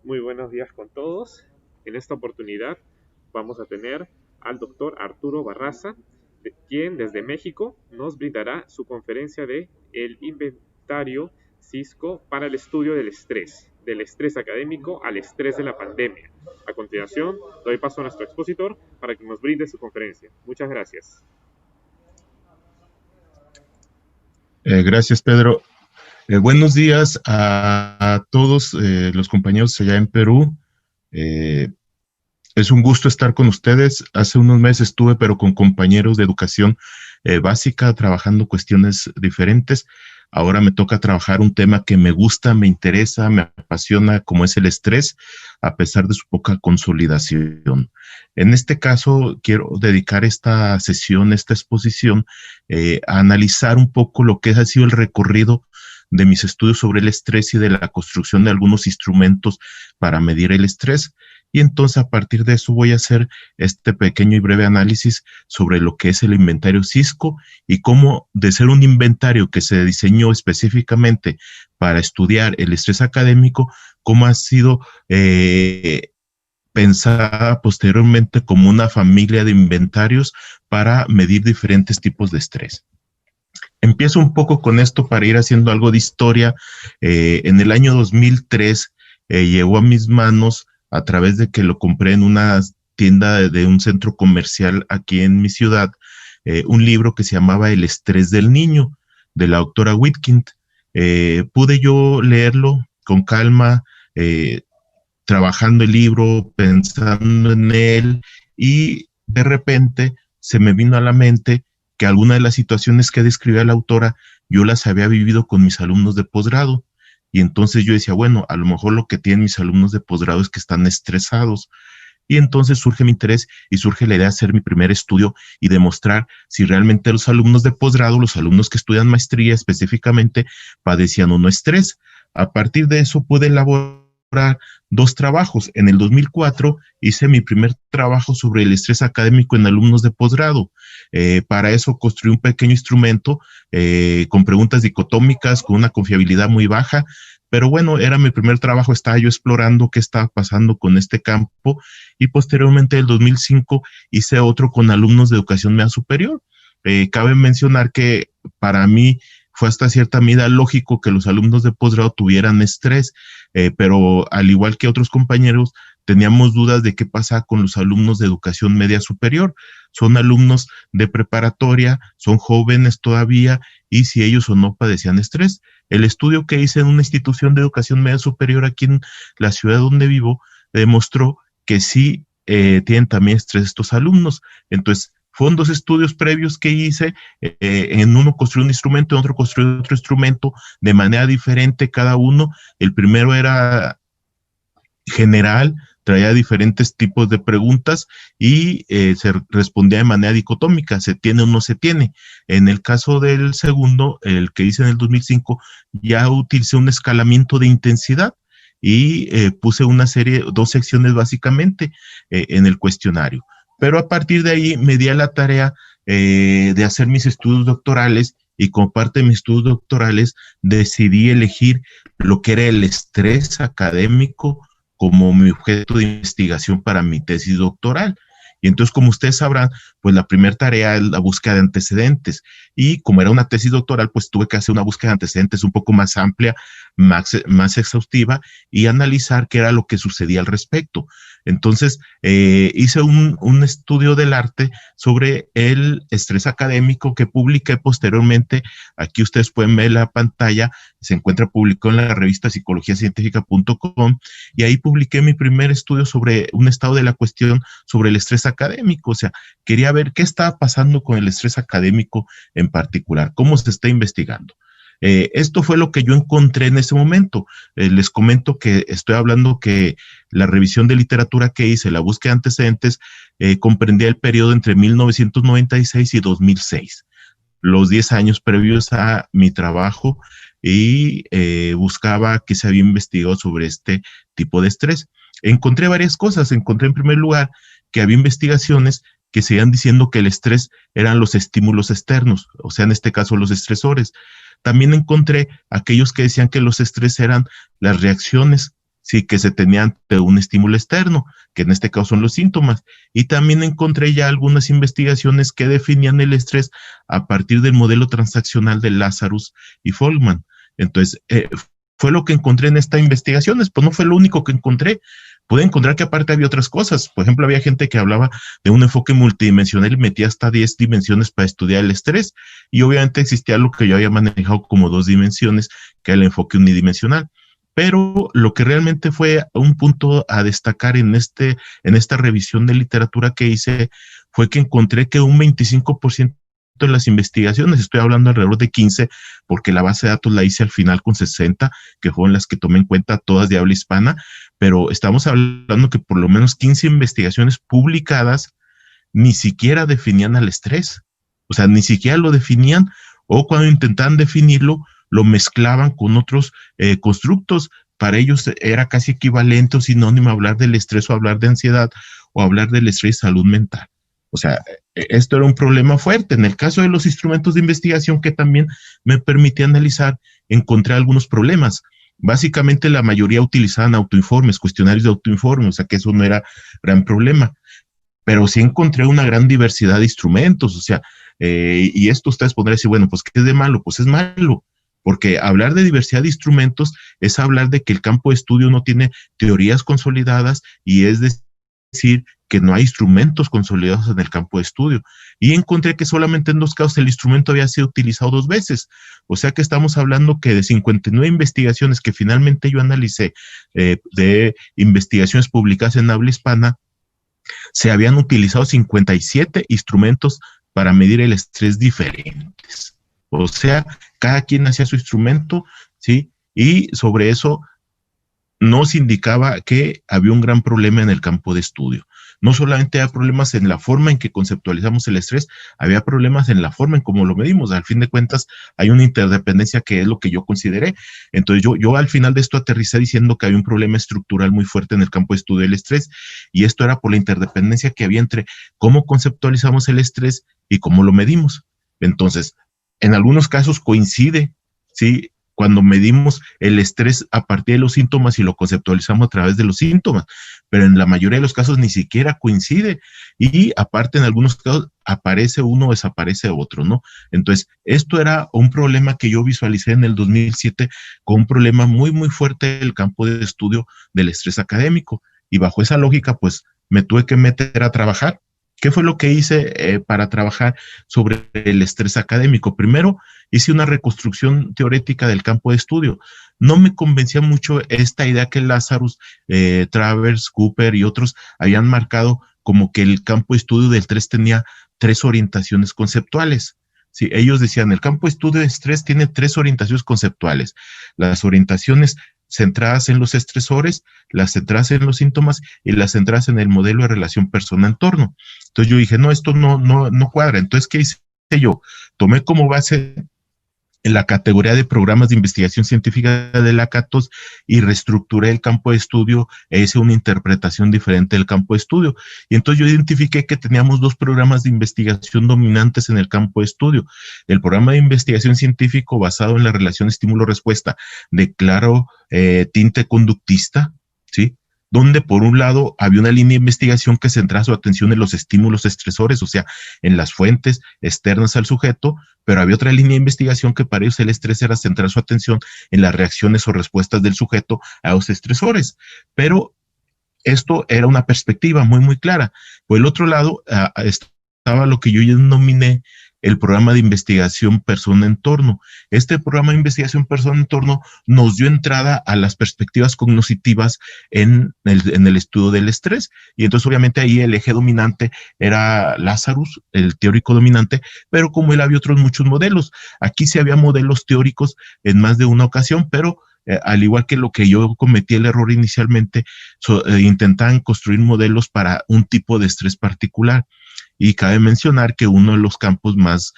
Muy buenos días con todos. En esta oportunidad vamos a tener al doctor Arturo Barraza, quien desde México nos brindará su conferencia de el inventario Cisco para el estudio del estrés académico al estrés de la pandemia. A continuación, doy paso a nuestro expositor para que nos brinde su conferencia. Muchas gracias. Gracias, Pedro. Buenos días a todos los compañeros allá en Perú. Es un gusto estar con ustedes. Hace unos meses estuve, pero con compañeros de educación básica, trabajando cuestiones diferentes. Ahora me toca trabajar un tema que me gusta, me interesa, me apasiona, como es el estrés, a pesar de su poca consolidación. En este caso, quiero dedicar esta sesión, esta exposición, a analizar un poco lo que ha sido el recorrido de mis estudios sobre el estrés y de la construcción de algunos instrumentos para medir el estrés. Y entonces a partir de eso voy a hacer este pequeño y breve análisis sobre lo que es el inventario Cisco y cómo, de ser un inventario que se diseñó específicamente para estudiar el estrés académico, cómo ha sido pensada posteriormente como una familia de inventarios para medir diferentes tipos de estrés. Empiezo un poco con esto para ir haciendo algo de historia. En el año 2003 llegó a mis manos, a través de que lo compré en una tienda de un centro comercial aquí en mi ciudad, un libro que se llamaba El estrés del niño, de la doctora Whitkind. Pude yo leerlo con calma, trabajando el libro, pensando en él, y de repente se me vino a la mente que algunas de las situaciones que describía la autora yo las había vivido con mis alumnos de posgrado. Y entonces yo decía, bueno, a lo mejor lo que tienen mis alumnos de posgrado es que están estresados. Y entonces surge mi interés y surge la idea de hacer mi primer estudio y demostrar si realmente los alumnos de posgrado, los alumnos que estudian maestría específicamente, padecían o no estrés. A partir de eso pude elaborar dos trabajos. En el 2004 hice mi primer trabajo sobre el estrés académico en alumnos de posgrado. Para eso construí un pequeño instrumento con preguntas dicotómicas, con una confiabilidad muy baja, pero bueno, era mi primer trabajo, estaba yo explorando qué estaba pasando con este campo, y posteriormente en el 2005 hice otro con alumnos de educación media superior. Cabe mencionar que para mí fue hasta cierta medida lógico que los alumnos de posgrado tuvieran estrés, pero al igual que otros compañeros, teníamos dudas de qué pasa con los alumnos de educación media superior. Son alumnos de preparatoria, son jóvenes todavía, y si ellos o no padecían estrés. El estudio que hice en una institución de educación media superior aquí en la ciudad donde vivo demostró que sí tienen también estrés estos alumnos. Entonces, fueron dos estudios previos que hice, en uno construí un instrumento, en otro construí otro instrumento, de manera diferente cada uno. El primero era general, traía diferentes tipos de preguntas y se respondía de manera dicotómica, se tiene o no se tiene. En el caso del segundo, el que hice en el 2005, ya utilicé un escalamiento de intensidad y puse una serie, dos secciones básicamente en el cuestionario. Pero a partir de ahí me di a la tarea de hacer mis estudios doctorales, y como parte de mis estudios doctorales decidí elegir lo que era el estrés académico como mi objeto de investigación para mi tesis doctoral. Y entonces, como ustedes sabrán, pues la primera tarea es la búsqueda de antecedentes. Y como era una tesis doctoral, pues tuve que hacer una búsqueda de antecedentes un poco más amplia, más exhaustiva, y analizar qué era lo que sucedía al respecto. Entonces, hice un estudio del arte sobre el estrés académico que publiqué posteriormente. Aquí ustedes pueden ver la pantalla, se encuentra publicado en la revista psicologiacientifica.com, y ahí publiqué mi primer estudio sobre un estado de la cuestión sobre el estrés académico. O sea, quería ver qué estaba pasando con el estrés académico en particular, cómo se está investigando. Esto fue lo que yo encontré en ese momento. Les comento que estoy hablando que la revisión de literatura que hice, la búsqueda de antecedentes, comprendía el periodo entre 1996 y 2006, los 10 años previos a mi trabajo, y buscaba qué se había investigado sobre este tipo de estrés. Encontré varias cosas. Encontré en primer lugar que había investigaciones que seguían diciendo que el estrés eran los estímulos externos, o sea, en este caso los estresores. También encontré aquellos que decían que los estrés eran las reacciones sí, que se tenía ante un estímulo externo, que en este caso son los síntomas. Y también encontré ya algunas investigaciones que definían el estrés a partir del modelo transaccional de Lazarus y Folkman. Entonces, fue lo que encontré en estas investigaciones, pues no fue lo único que encontré. Pude encontrar que aparte había otras cosas. Por ejemplo, había gente que hablaba de un enfoque multidimensional y metía hasta 10 dimensiones para estudiar el estrés. Y obviamente existía lo que yo había manejado como 2 dimensiones, que era el enfoque unidimensional. Pero lo que realmente fue un punto a destacar en esta revisión de literatura que hice fue que encontré que un 25% de las investigaciones, estoy hablando alrededor de 15, porque la base de datos la hice al final con 60, que fueron las que tomé en cuenta, todas de habla hispana, pero estamos hablando que por lo menos 15 investigaciones publicadas ni siquiera definían al estrés, o sea, ni siquiera lo definían, o cuando intentaban definirlo, lo mezclaban con otros constructos. Para ellos era casi equivalente o sinónimo hablar del estrés o hablar de ansiedad o hablar del estrés y salud mental. O sea, esto era un problema fuerte. En el caso de los instrumentos de investigación que también me permití analizar, encontré algunos problemas. Básicamente la mayoría utilizaban autoinformes, cuestionarios de autoinformes, o sea que eso no era gran problema. Pero sí encontré una gran diversidad de instrumentos, o sea, y esto ustedes podrán decir, bueno, pues ¿qué es de malo? Pues es malo, porque hablar de diversidad de instrumentos es hablar de que el campo de estudio no tiene teorías consolidadas y es decir que no hay instrumentos consolidados en el campo de estudio. Y encontré que solamente en 2 casos el instrumento había sido utilizado 2 veces. O sea que estamos hablando que de 59 investigaciones que finalmente yo analicé, de investigaciones publicadas en habla hispana, se habían utilizado 57 instrumentos para medir el estrés diferentes. O sea, cada quien hacía su instrumento, ¿sí? Y sobre eso nos indicaba que había un gran problema en el campo de estudio. No solamente había problemas en la forma en que conceptualizamos el estrés, había problemas en la forma en cómo lo medimos. Al fin de cuentas, hay una interdependencia que es lo que yo consideré. Entonces, yo al final de esto aterricé diciendo que había un problema estructural muy fuerte en el campo de estudio del estrés, y esto era por la interdependencia que había entre cómo conceptualizamos el estrés y cómo lo medimos. Entonces, en algunos casos coincide, ¿sí? Cuando medimos el estrés a partir de los síntomas y lo conceptualizamos a través de los síntomas, pero en la mayoría de los casos ni siquiera coincide, y aparte en algunos casos aparece uno o desaparece otro, ¿no? Entonces, esto era un problema que yo visualicé en el 2007 con un problema muy, muy fuerte del campo de estudio del estrés académico, y bajo esa lógica, pues, me tuve que meter a trabajar. ¿Qué fue lo que hice para trabajar sobre el estrés académico? Primero, hice una reconstrucción teórica del campo de estudio. No me convencía mucho esta idea que Lazarus, Travers, Cooper y otros habían marcado como que el campo de estudio del estrés tenía 3 orientaciones conceptuales. Sí, ellos decían, el campo de estudio de estrés tiene 3 orientaciones conceptuales. Las orientaciones centradas en los estresores, las centradas en los síntomas y las centradas en el modelo de relación persona-entorno. Entonces yo dije, no, esto no cuadra. Entonces, ¿qué hice yo? Tomé como base en la categoría de programas de investigación científica de la CATOS y reestructuré el campo de estudio e hice una interpretación diferente del campo de estudio. Y entonces yo identifiqué que teníamos 2 programas de investigación dominantes en el campo de estudio. El programa de investigación científico basado en la relación estímulo-respuesta de claro tinte conductista, ¿sí? Donde por un lado había una línea de investigación que centraba su atención en los estímulos estresores, o sea, en las fuentes externas al sujeto, pero había otra línea de investigación que para ellos el estrés era centrar su atención en las reacciones o respuestas del sujeto a los estresores. Pero esto era una perspectiva muy, muy clara. Por el otro lado, estaba lo que yo denominé el programa de investigación persona-entorno. Este programa de investigación persona-entorno nos dio entrada a las perspectivas cognitivas en el estudio del estrés. Y entonces, obviamente, ahí el eje dominante era Lazarus, el teórico dominante, pero como él había otros muchos modelos. Aquí sí había modelos teóricos en más de una ocasión, pero al igual que lo que yo cometí el error inicialmente, intentaban construir modelos para un tipo de estrés particular. Y cabe mencionar que uno de los campos más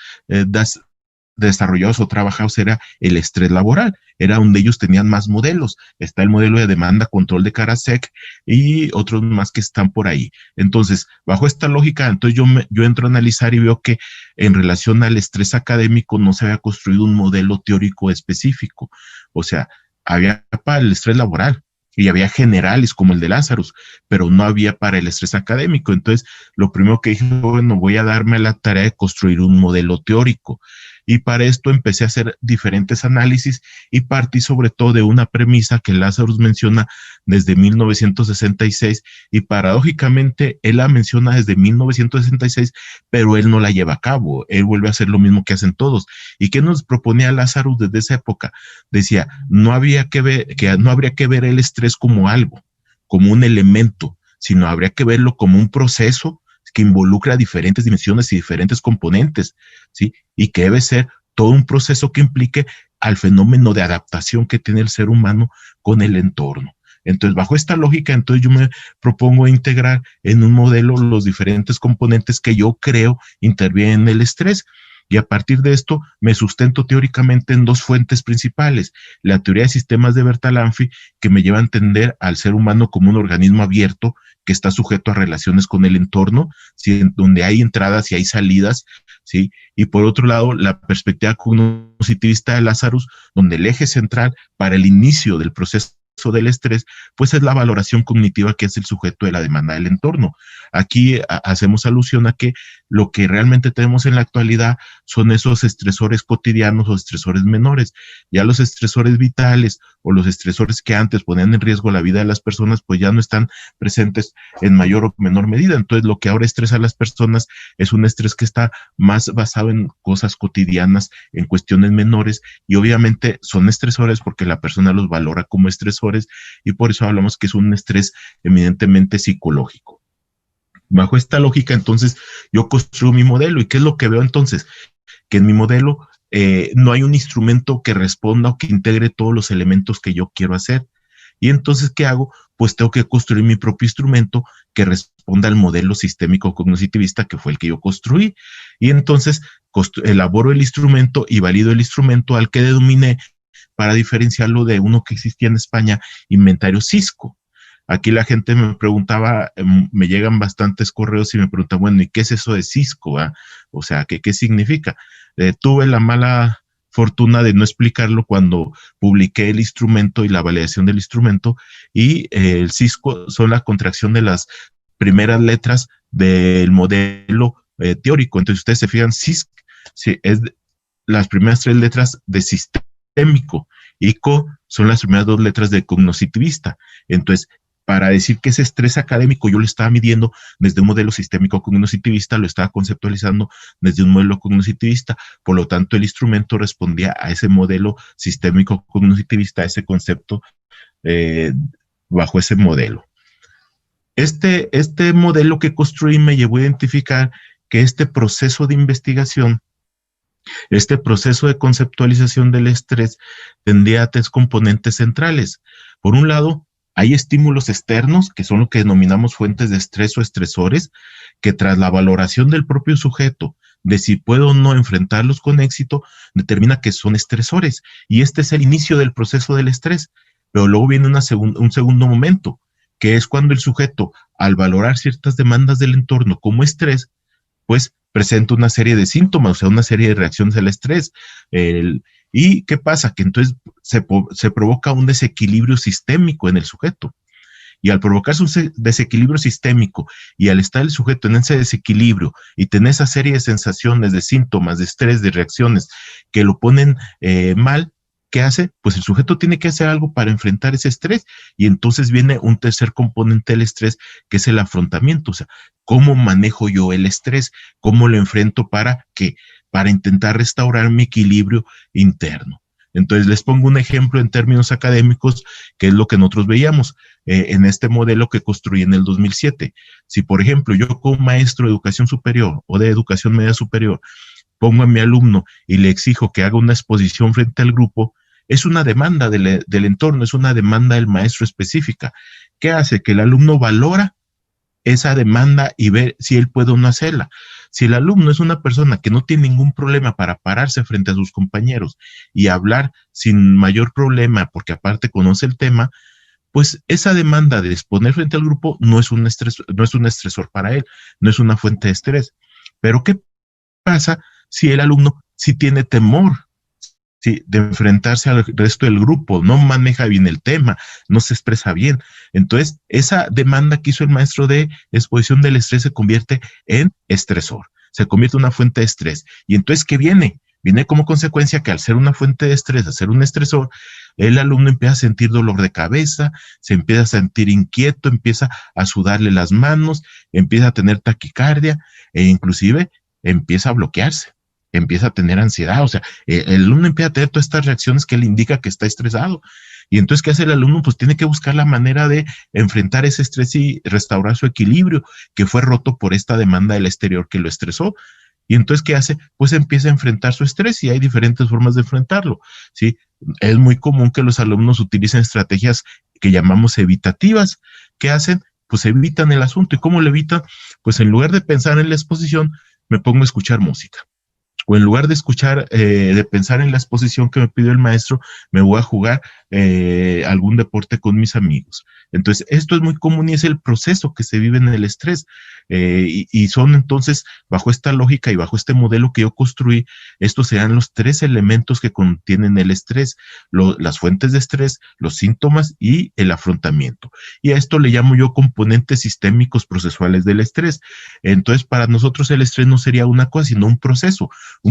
desarrollados o trabajados era el estrés laboral. Era donde ellos tenían más modelos. Está el modelo de demanda control de Karasek y otros más que están por ahí. Entonces, bajo esta lógica, entonces yo entro a analizar y veo que en relación al estrés académico no se había construido un modelo teórico específico. O sea, había para el estrés laboral, y había generales como el de Lazarus, pero no había para el estrés académico. Entonces, lo primero que dije, bueno, voy a darme la tarea de construir un modelo teórico. Y para esto empecé a hacer diferentes análisis y partí sobre todo de una premisa que Lazarus menciona desde 1966 y paradójicamente él la menciona desde 1966, pero él no la lleva a cabo, él vuelve a hacer lo mismo que hacen todos. ¿Y qué nos proponía Lazarus desde esa época? Decía, no habría que ver, que no habría que ver el estrés como algo, como un elemento, sino habría que verlo como un proceso que involucra diferentes dimensiones y diferentes componentes, ¿sí? Y que debe ser todo un proceso que implique al fenómeno de adaptación que tiene el ser humano con el entorno. Entonces, bajo esta lógica, entonces yo me propongo integrar en un modelo los diferentes componentes que yo creo intervienen en el estrés. Y a partir de esto me sustento teóricamente en dos fuentes principales. La teoría de sistemas de Bertalanffy, que me lleva a entender al ser humano como un organismo abierto que está sujeto a relaciones con el entorno, ¿sí? Donde hay entradas y hay salidas, ¿sí? Y por otro lado, la perspectiva cognitivista de Lazarus, donde el eje central para el inicio del proceso del estrés, pues es la valoración cognitiva que es el sujeto de la demanda del entorno. Aquí hacemos alusión a que lo que realmente tenemos en la actualidad son esos estresores cotidianos o estresores menores. Ya los estresores vitales o los estresores que antes ponían en riesgo la vida de las personas, pues ya no están presentes en mayor o menor medida. Entonces, lo que ahora estresa a las personas es un estrés que está más basado en cosas cotidianas, en cuestiones menores, y obviamente son estresores porque la persona los valora como estresores, y por eso hablamos que es un estrés eminentemente psicológico. Bajo esta lógica, entonces, yo construyo mi modelo. ¿Y qué es lo que veo entonces? Que en mi modelo no hay un instrumento que responda o que integre todos los elementos que yo quiero hacer. Y entonces, ¿qué hago? Pues tengo que construir mi propio instrumento que responda al modelo sistémico cognitivista que fue el que yo construí. Y entonces elaboro el instrumento y valido el instrumento al que denominé, para diferenciarlo de uno que existía en España, inventario Cisco. Aquí la gente me preguntaba, me llegan bastantes correos y me preguntan, bueno, ¿y qué es eso de Cisco? O sea, ¿qué significa? Tuve la mala fortuna de no explicarlo cuando publiqué el instrumento y la validación del instrumento, y el Cisco son la contracción de las primeras letras del modelo teórico. Entonces, ustedes se fijan, Cisco es las primeras tres letras de sistémico, y co son las primeras dos letras de cognitivista. Entonces, para decir que ese estrés académico yo lo estaba midiendo desde un modelo sistémico cognitivista, lo estaba conceptualizando desde un modelo cognitivista, por lo tanto el instrumento respondía a ese modelo sistémico cognitivista, a ese concepto bajo ese modelo. Este modelo que construí me llevó a identificar que este proceso de investigación, este proceso de conceptualización del estrés tendría tres componentes centrales. Por un lado, hay estímulos externos, que son lo que denominamos fuentes de estrés o estresores, que tras la valoración del propio sujeto de si puede o no enfrentarlos con éxito, determina que son estresores. Y este es el inicio del proceso del estrés. Pero luego viene un segundo momento, que es cuando el sujeto, al valorar ciertas demandas del entorno como estrés, pues presenta una serie de síntomas, o sea, una serie de reacciones al estrés. ¿Y qué pasa? Que entonces se provoca un desequilibrio sistémico en el sujeto. Y al provocarse un desequilibrio sistémico y al estar el sujeto en ese desequilibrio y tener esa serie de sensaciones, de síntomas, de estrés, de reacciones que lo ponen mal, ¿qué hace? Pues el sujeto tiene que hacer algo para enfrentar ese estrés, y entonces viene un tercer componente del estrés, que es el afrontamiento. O sea, ¿cómo manejo yo el estrés? ¿Cómo lo enfrento para qué? Para intentar restaurar mi equilibrio interno. Entonces les pongo un ejemplo en términos académicos, que es lo que nosotros veíamos en este modelo que construí en el 2007. Si, por ejemplo, yo como maestro de educación superior o de educación media superior pongo a mi alumno y le exijo que haga una exposición frente al grupo, es una demanda del entorno, es una demanda del maestro específica. ¿Qué hace? Que el alumno valora esa demanda y ve si él puede o no hacerla. Si el alumno es una persona que no tiene ningún problema para pararse frente a sus compañeros y hablar sin mayor problema, porque aparte conoce el tema, pues esa demanda de exponer frente al grupo no es un estresor para él, no es una fuente de estrés. Pero ¿qué pasa si el alumno sí tiene temor ¿sí? De enfrentarse al resto del grupo, no maneja bien el tema, no se expresa bien. Entonces, esa demanda que hizo el maestro de exposición del estrés se convierte en estresor, se convierte en una fuente de estrés. Y entonces, ¿qué viene? Viene como consecuencia que al ser una fuente de estrés, al ser un estresor, el alumno empieza a sentir dolor de cabeza, se empieza a sentir inquieto, empieza a sudarle las manos, empieza a tener taquicardia e inclusive empieza a bloquearse, empieza a tener ansiedad. O sea, el alumno empieza a tener todas estas reacciones que le indica que está estresado. Y entonces, ¿qué hace el alumno? Pues tiene que buscar la manera de enfrentar ese estrés y restaurar su equilibrio, que fue roto por esta demanda del exterior que lo estresó. Y entonces, ¿qué hace? Pues empieza a enfrentar su estrés y hay diferentes formas de enfrentarlo, ¿sí? Es muy común que los alumnos utilicen estrategias que llamamos evitativas. ¿Qué hacen? Pues evitan el asunto. ¿Y cómo lo evitan? Pues en lugar de pensar en la exposición, me pongo a escuchar música. O en lugar de escuchar, de pensar en la exposición que me pidió el maestro, me voy a jugar algún deporte con mis amigos. Entonces, esto es muy común y es el proceso que se vive en el estrés. Y son entonces, bajo esta lógica y bajo este modelo que yo construí, estos serán los 3 elementos que contienen el estrés, las fuentes de estrés, los síntomas y el afrontamiento. Y a esto le llamo yo componentes sistémicos procesuales del estrés. Entonces, para nosotros el estrés no sería una cosa, sino un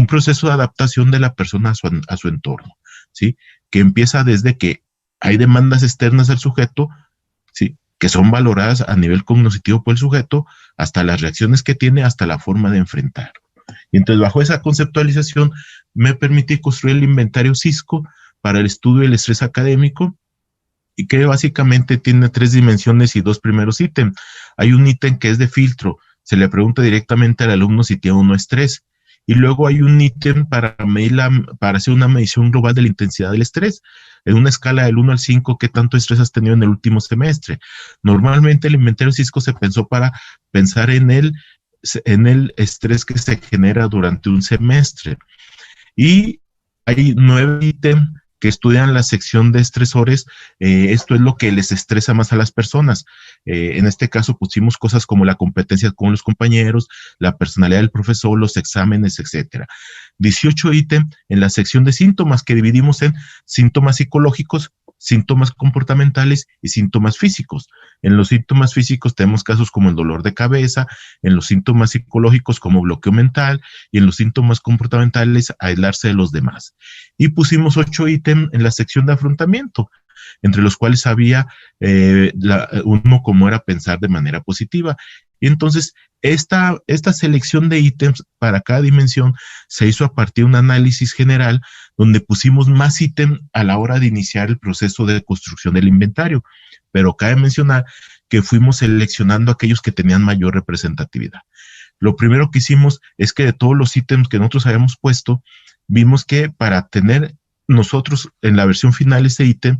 proceso de adaptación de la persona a su entorno, ¿sí? Que empieza desde que hay demandas externas al sujeto, ¿sí? Que son valoradas a nivel cognitivo por el sujeto, hasta las reacciones que tiene, hasta la forma de enfrentar. Y entonces, bajo esa conceptualización, me permití construir el inventario Cisco para el estudio del estrés académico, y que básicamente tiene 3 dimensiones y 2 primeros ítems. Hay un ítem que es de filtro, se le pregunta directamente al alumno si tiene o no estrés. Y luego hay un ítem para hacer una medición global de la intensidad del estrés, en una escala del 1 al 5, ¿qué tanto estrés has tenido en el último semestre? Normalmente el inventario Cisco se pensó para pensar en el estrés que se genera durante un semestre. Y hay 9 ítems que estudian la sección de estresores. Esto es lo que les estresa más a las personas. En este caso pusimos cosas como la competencia con los compañeros, la personalidad del profesor, los exámenes, etcétera. 18 ítems en la sección de síntomas, que dividimos en síntomas psicológicos, síntomas comportamentales y síntomas físicos. En los síntomas físicos tenemos casos como el dolor de cabeza, en los síntomas psicológicos como bloqueo mental y en los síntomas comportamentales aislarse de los demás. Y pusimos 8 ítems en la sección de afrontamiento, entre los cuales había uno como era pensar de manera positiva. Y entonces esta selección de ítems para cada dimensión se hizo a partir de un análisis general donde pusimos más ítems a la hora de iniciar el proceso de construcción del inventario. Pero cabe mencionar que fuimos seleccionando aquellos que tenían mayor representatividad. Lo primero que hicimos es que de todos los ítems que nosotros habíamos puesto, vimos que para tener nosotros en la versión final ese ítem,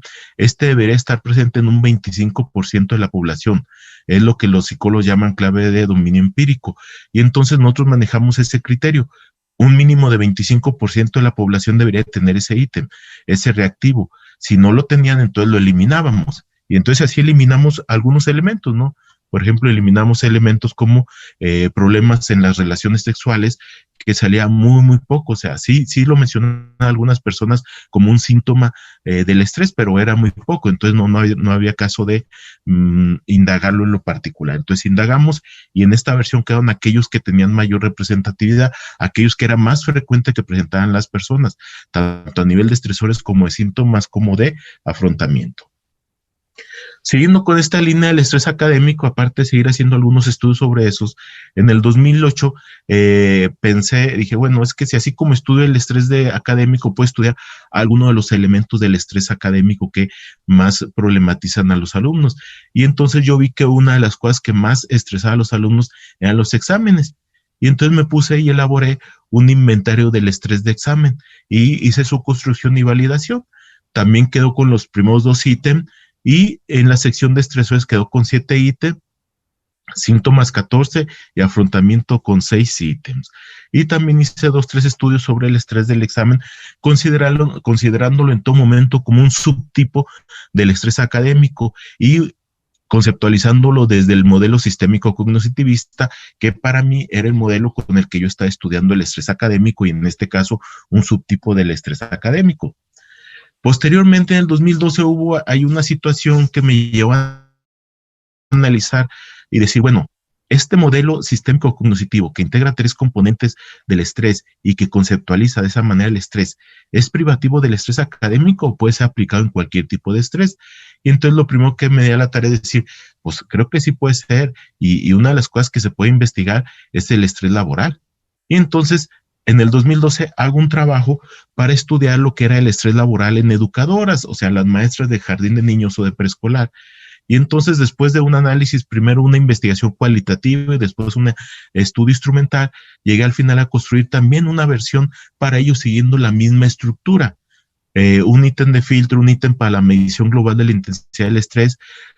debería estar presente en un 25% de la población. Es lo que los psicólogos llaman clave de dominio empírico. Y entonces nosotros manejamos ese criterio. Un mínimo de 25% de la población debería tener ese ítem, ese reactivo. Si no lo tenían, entonces lo eliminábamos. Y entonces así eliminamos algunos elementos, ¿no? Por ejemplo, eliminamos elementos como problemas en las relaciones sexuales, que salía muy, muy poco. O sea, sí lo mencionan algunas personas como un síntoma del estrés, pero era muy poco. Entonces no había caso de indagarlo en lo particular. Entonces indagamos y en esta versión quedaron aquellos que tenían mayor representatividad, aquellos que era más frecuente que presentaban las personas, tanto a nivel de estresores como de síntomas como de afrontamiento. Siguiendo con esta línea del estrés académico, aparte de seguir haciendo algunos estudios sobre esos, en el 2008 dije, bueno, es que si así como estudio el estrés académico, puedo estudiar algunos de los elementos del estrés académico que más problematizan a los alumnos. Y entonces yo vi que una de las cosas que más estresaba a los alumnos eran los exámenes. Y entonces me puse y elaboré un inventario del estrés de examen y hice su construcción y validación. También quedó con los primeros 2 ítems. Y en la sección de estresores quedó con 7 ítems, síntomas 14 y afrontamiento con 6 ítems. Y también hice 3 estudios sobre el estrés del examen, considerándolo en todo momento como un subtipo del estrés académico. Y conceptualizándolo desde el modelo sistémico cognitivista, que para mí era el modelo con el que yo estaba estudiando el estrés académico y en este caso un subtipo del estrés académico. Posteriormente, en el 2012 hay una situación que me llevó a analizar y decir, bueno, este modelo sistémico cognitivo que integra 3 componentes del estrés y que conceptualiza de esa manera el estrés, ¿es privativo del estrés académico o puede ser aplicado en cualquier tipo de estrés? Y entonces lo primero que me di a la tarea de decir, pues creo que sí puede ser, y una de las cosas que se puede investigar es el estrés laboral. Y entonces, en el 2012 hago un trabajo para estudiar lo que era el estrés laboral en educadoras, o sea, las maestras de jardín de niños o de preescolar. Y entonces, después de un análisis, primero una investigación cualitativa y después un estudio instrumental, llegué al final a construir también una versión para ellos siguiendo la misma estructura. Un ítem de filtro, un ítem para la medición global de la intensidad del estrés,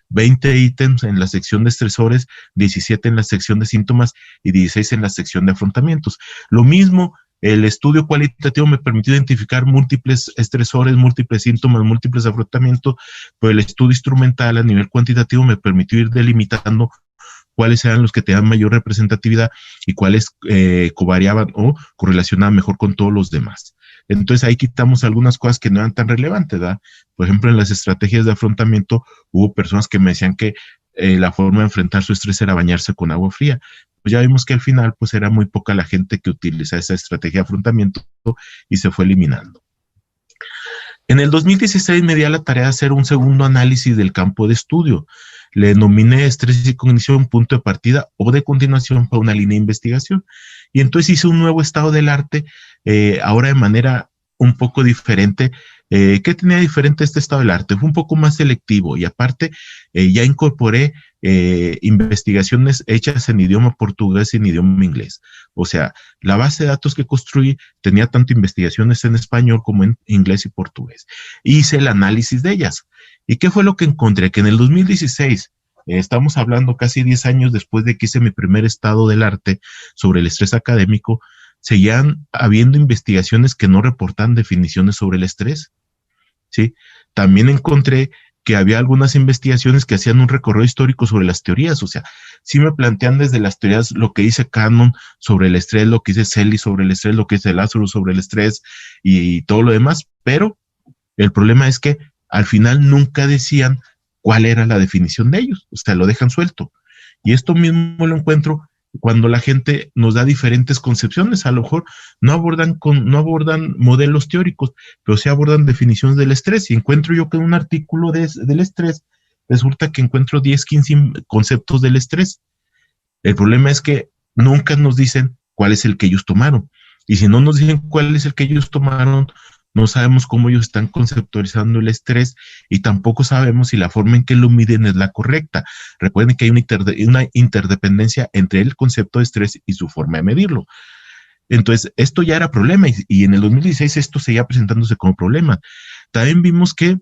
20 ítems en la sección de estresores, 17 en la sección de síntomas y 16 en la sección de afrontamientos. Lo mismo, el estudio cualitativo me permitió identificar múltiples estresores, múltiples síntomas, múltiples afrontamientos, pero el estudio instrumental a nivel cuantitativo me permitió ir delimitando cuáles eran los que tenían mayor representatividad y cuáles covariaban o correlacionaban mejor con todos los demás. Entonces ahí quitamos algunas cosas que no eran tan relevantes, ¿verdad? Por ejemplo, en las estrategias de afrontamiento hubo personas que me decían que la forma de enfrentar su estrés era bañarse con agua fría. Pues ya vimos que al final pues era muy poca la gente que utiliza esa estrategia de afrontamiento y se fue eliminando. En el 2016 me di a la tarea de hacer un segundo análisis del campo de estudio. Le denominé estrés y cognición punto de partida o de continuación para una línea de investigación. Y entonces hice un nuevo estado del arte, ahora de manera un poco diferente. ¿Qué tenía diferente este estado del arte? Fue un poco más selectivo y aparte ya incorporé investigaciones hechas en idioma portugués y en idioma inglés. O sea, la base de datos que construí tenía tanto investigaciones en español como en inglés y portugués. Hice el análisis de ellas. ¿Y qué fue lo que encontré? Que en el 2016, estamos hablando casi 10 años después de que hice mi primer estado del arte sobre el estrés académico, seguían habiendo investigaciones que no reportan definiciones sobre el estrés, ¿sí? También encontré que había algunas investigaciones que hacían un recorrido histórico sobre las teorías, o sea, sí me plantean desde las teorías lo que dice Kahneman sobre el estrés, lo que dice Selye sobre el estrés, lo que dice Lázaro sobre el estrés y todo lo demás, pero el problema es que al final nunca decían cuál era la definición de ellos, o sea, lo dejan suelto. Y esto mismo lo encuentro cuando la gente nos da diferentes concepciones, a lo mejor no abordan modelos teóricos, pero sí abordan definiciones del estrés. Y encuentro yo que en un artículo del estrés, resulta que encuentro 10, 15 conceptos del estrés. El problema es que nunca nos dicen cuál es el que ellos tomaron. Y si no nos dicen cuál es el que ellos tomaron, no sabemos cómo ellos están conceptualizando el estrés y tampoco sabemos si la forma en que lo miden es la correcta. Recuerden que hay una interdependencia entre el concepto de estrés y su forma de medirlo. Entonces, esto ya era problema y en el 2016 esto seguía presentándose como problema. También vimos que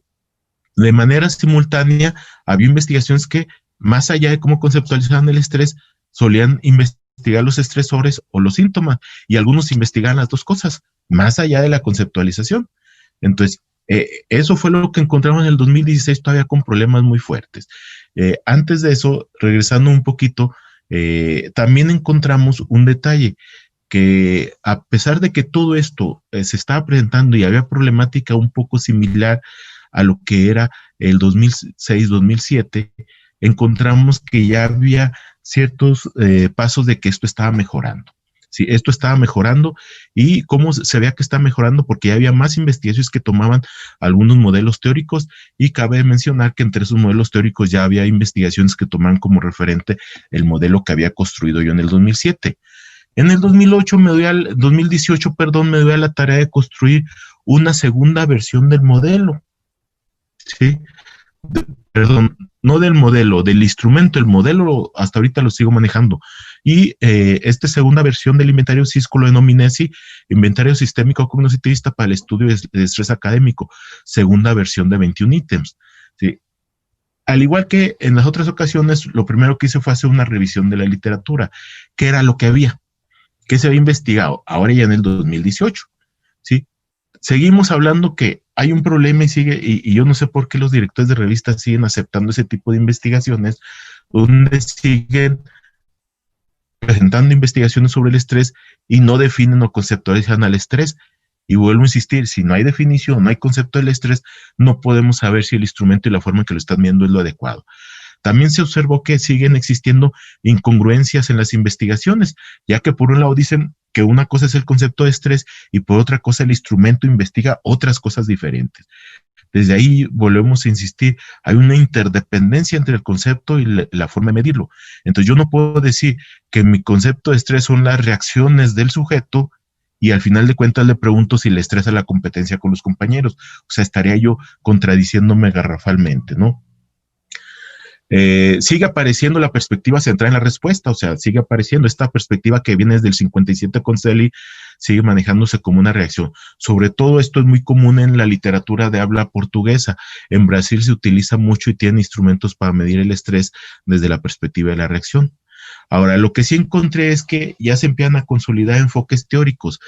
de manera simultánea había investigaciones que, más allá de cómo conceptualizaban el estrés, solían investigar los estresores o los síntomas y algunos investigaban las dos cosas, más allá de la conceptualización. Entonces, eso fue lo que encontramos en el 2016 todavía con problemas muy fuertes. Antes de eso, regresando un poquito, también encontramos un detalle, que a pesar de que todo esto se estaba presentando y había problemática un poco similar a lo que era el 2006-2007, encontramos que ya había ciertos pasos de que esto estaba mejorando. Sí, esto estaba mejorando y cómo se veía que está mejorando porque ya había más investigaciones que tomaban algunos modelos teóricos y cabe mencionar que entre esos modelos teóricos ya había investigaciones que tomaban como referente el modelo que había construido yo en el 2007. En el 2018 me doy a la tarea de construir una segunda versión del modelo. ¿Sí? No del modelo, del instrumento. El modelo hasta ahorita lo sigo manejando. Y esta segunda versión del inventario CISCO lo denominé así, Inventario Sistémico Cognitivista para el Estudio de Estrés Académico, segunda versión de 21 ítems. ¿Sí? Al igual que en las otras ocasiones, lo primero que hice fue hacer una revisión de la literatura, qué era lo que había, qué se había investigado, ahora ya en el 2018. ¿Sí? seguimos hablando que hay un problema y sigue, y yo no sé por qué los directores de revistas siguen aceptando ese tipo de investigaciones, donde siguen presentando investigaciones sobre el estrés y no definen o conceptualizan al estrés. Y vuelvo a insistir, si no hay definición, no hay concepto del estrés, no podemos saber si el instrumento y la forma en que lo están viendo es lo adecuado. También se observó que siguen existiendo incongruencias en las investigaciones, ya que por un lado dicen que una cosa es el concepto de estrés y por otra cosa el instrumento investiga otras cosas diferentes. Desde ahí volvemos a insistir, hay una interdependencia entre el concepto y la forma de medirlo. Entonces yo no puedo decir que mi concepto de estrés son las reacciones del sujeto y al final de cuentas le pregunto si le estresa la competencia con los compañeros. O sea, estaría yo contradiciéndome garrafalmente, ¿no? Sigue apareciendo la perspectiva central en la respuesta, o sea, sigue apareciendo esta perspectiva que viene desde el 57 con Selye, sigue manejándose como una reacción. Sobre todo esto es muy común en la literatura de habla portuguesa. En Brasil se utiliza mucho y tienen instrumentos para medir el estrés desde la perspectiva de la reacción. Ahora, lo que sí encontré es que ya se empiezan a consolidar enfoques teóricos.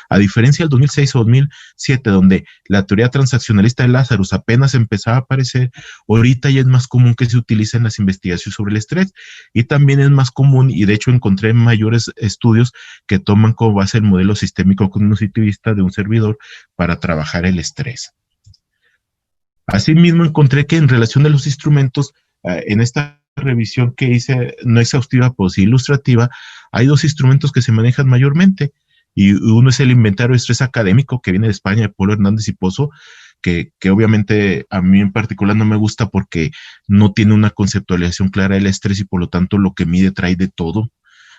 A diferencia del 2006 o 2007, donde la teoría transaccionalista de Lazarus apenas empezaba a aparecer, ahorita ya es más común que se utilice en las investigaciones sobre el estrés y también es más común, y de hecho encontré mayores estudios que toman como base el modelo sistémico cognitivista de un servidor para trabajar el estrés. Asimismo, encontré que en relación a los instrumentos, en esta revisión que hice, no exhaustiva, pero sí ilustrativa, hay dos instrumentos que se manejan mayormente. Y uno es el inventario de estrés académico que viene de España, de Polo Hernández y Pozo, que obviamente a mí en particular no me gusta porque no tiene una conceptualización clara del estrés y por lo tanto lo que mide trae de todo.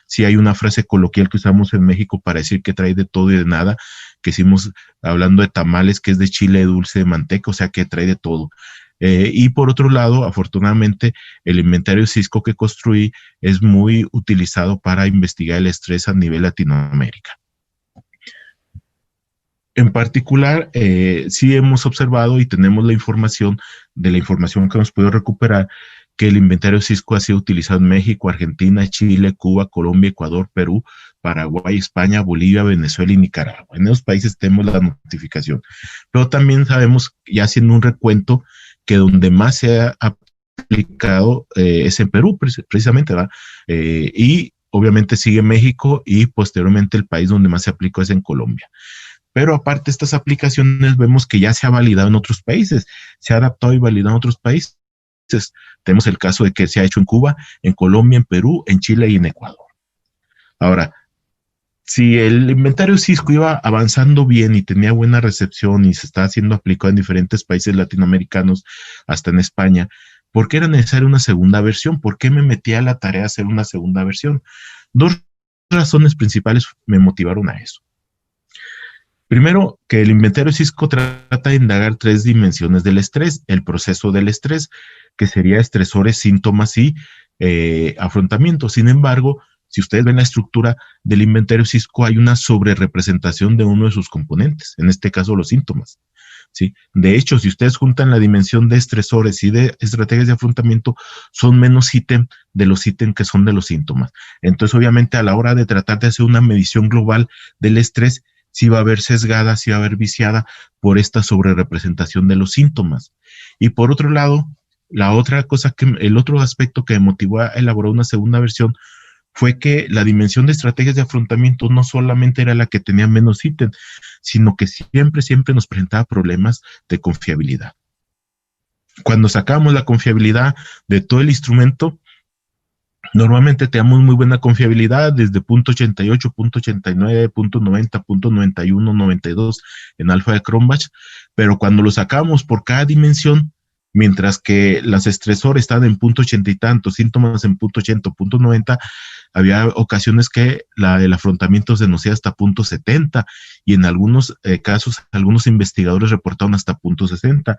Sí hay una frase coloquial que usamos en México para decir que trae de todo y de nada, que hicimos hablando de tamales, que es de chile, de dulce, de manteca, o sea que trae de todo. Y por otro lado, afortunadamente, el inventario Cisco que construí es muy utilizado para investigar el estrés a nivel Latinoamérica. En particular, sí hemos observado y tenemos la información de la información que hemos podido recuperar que el inventario Cisco ha sido utilizado en México, Argentina, Chile, Cuba, Colombia, Ecuador, Perú, Paraguay, España, Bolivia, Venezuela y Nicaragua. En esos países tenemos la notificación. Pero también sabemos, ya haciendo un recuento, que donde más se ha aplicado es en Perú, precisamente, ¿verdad? Y obviamente sigue México y posteriormente el país donde más se aplicó es en Colombia. Pero aparte de estas aplicaciones vemos que ya se ha validado en otros países, se ha adaptado y validado en otros países. Tenemos el caso de que se ha hecho en Cuba, en Colombia, en Perú, en Chile y en Ecuador. Ahora, si el inventario Cisco iba avanzando bien y tenía buena recepción y se estaba siendo aplicado en diferentes países latinoamericanos, hasta en España, ¿por qué era necesaria una segunda versión? ¿Por qué me metí a la tarea de hacer una segunda versión? Dos razones principales me motivaron a eso. Primero, que el inventario Cisco trata de indagar tres dimensiones del estrés, el proceso del estrés, que sería estresores, síntomas y afrontamiento. Sin embargo, si ustedes ven la estructura del inventario Cisco, hay una sobrerepresentación de uno de sus componentes, en este caso los síntomas. ¿Sí? De hecho, si ustedes juntan la dimensión de estresores y de estrategias de afrontamiento, son menos ítem de los ítems que son de los síntomas. Entonces, obviamente, a la hora de tratar de hacer una medición global del estrés, sí va a haber sesgada, sí va a haber viciada por esta sobrerepresentación de los síntomas. Y por otro lado, el otro aspecto que me motivó a elaborar una segunda versión fue que la dimensión de estrategias de afrontamiento no solamente era la que tenía menos ítems, sino que siempre nos presentaba problemas de confiabilidad. Cuando sacamos la confiabilidad de todo el instrumento, normalmente tenemos muy buena confiabilidad desde .88, .89, .90, .91, 92 en alfa de Cronbach, pero cuando lo sacamos por cada dimensión, mientras que los estresores están en .80 y tantos, síntomas en .80, .90, había ocasiones que el afrontamiento se nos iba hasta .70 y en algunos casos, algunos investigadores reportaron hasta .60.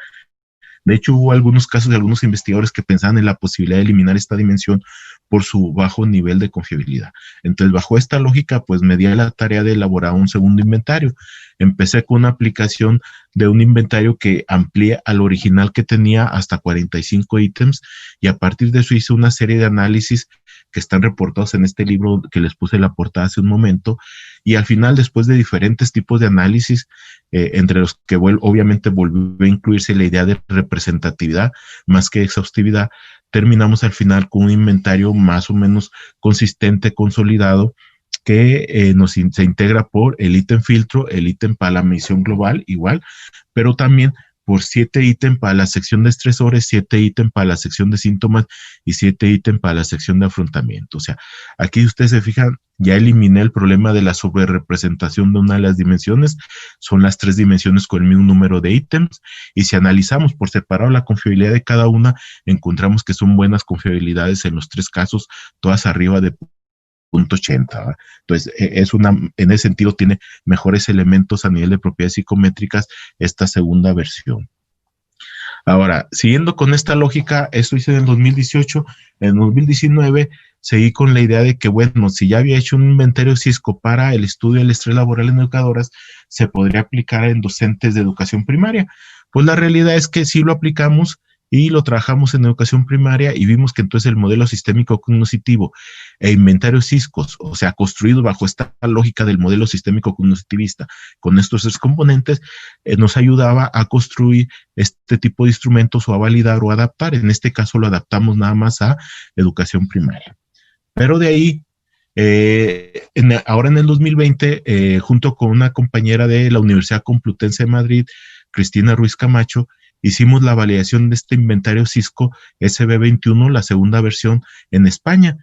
De hecho, hubo algunos casos de algunos investigadores que pensaban en la posibilidad de eliminar esta dimensión por su bajo nivel de confiabilidad. Entonces, bajo esta lógica, pues me di a la tarea de elaborar un segundo inventario. Empecé con una aplicación de un inventario que amplía al original que tenía hasta 45 ítems y a partir de eso hice una serie de análisis que están reportados en este libro que les puse la portada hace un momento, y al final, después de diferentes tipos de análisis, entre los que obviamente volvió a incluirse la idea de representatividad más que exhaustividad, terminamos al final con un inventario más o menos consistente, consolidado, que se integra por el ítem filtro, el ítem para la medición global, igual, pero también por 7 ítems para la sección de estresores, 7 ítems para la sección de síntomas y 7 ítems para la sección de afrontamiento. O sea, aquí ustedes se fijan, ya eliminé el problema de la sobrerepresentación de una de las dimensiones, son las 3 dimensiones con el mismo número de ítems, y si analizamos por separado la confiabilidad de cada una, encontramos que son buenas confiabilidades en los 3 casos, todas arriba de 0.80, ¿verdad? Entonces, en ese sentido tiene mejores elementos a nivel de propiedades psicométricas esta segunda versión. Ahora, siguiendo con esta lógica, esto hice en el 2018, en 2019 seguí con la idea de que, bueno, si ya había hecho un inventario CISCO para el estudio del estrés laboral en educadoras, se podría aplicar en docentes de educación primaria. Pues la realidad es que sí lo aplicamos y lo trabajamos en educación primaria y vimos que entonces el modelo sistémico cognitivo e inventario CISCOS, o sea, construido bajo esta lógica del modelo sistémico cognitivista, con estos 3 componentes, nos ayudaba a construir este tipo de instrumentos o a validar o adaptar. En este caso lo adaptamos nada más a educación primaria. Pero de ahí, ahora en el 2020, junto con una compañera de la Universidad Complutense de Madrid, Cristina Ruiz Camacho, hicimos la validación de este inventario CISCO SB21, la segunda versión en España.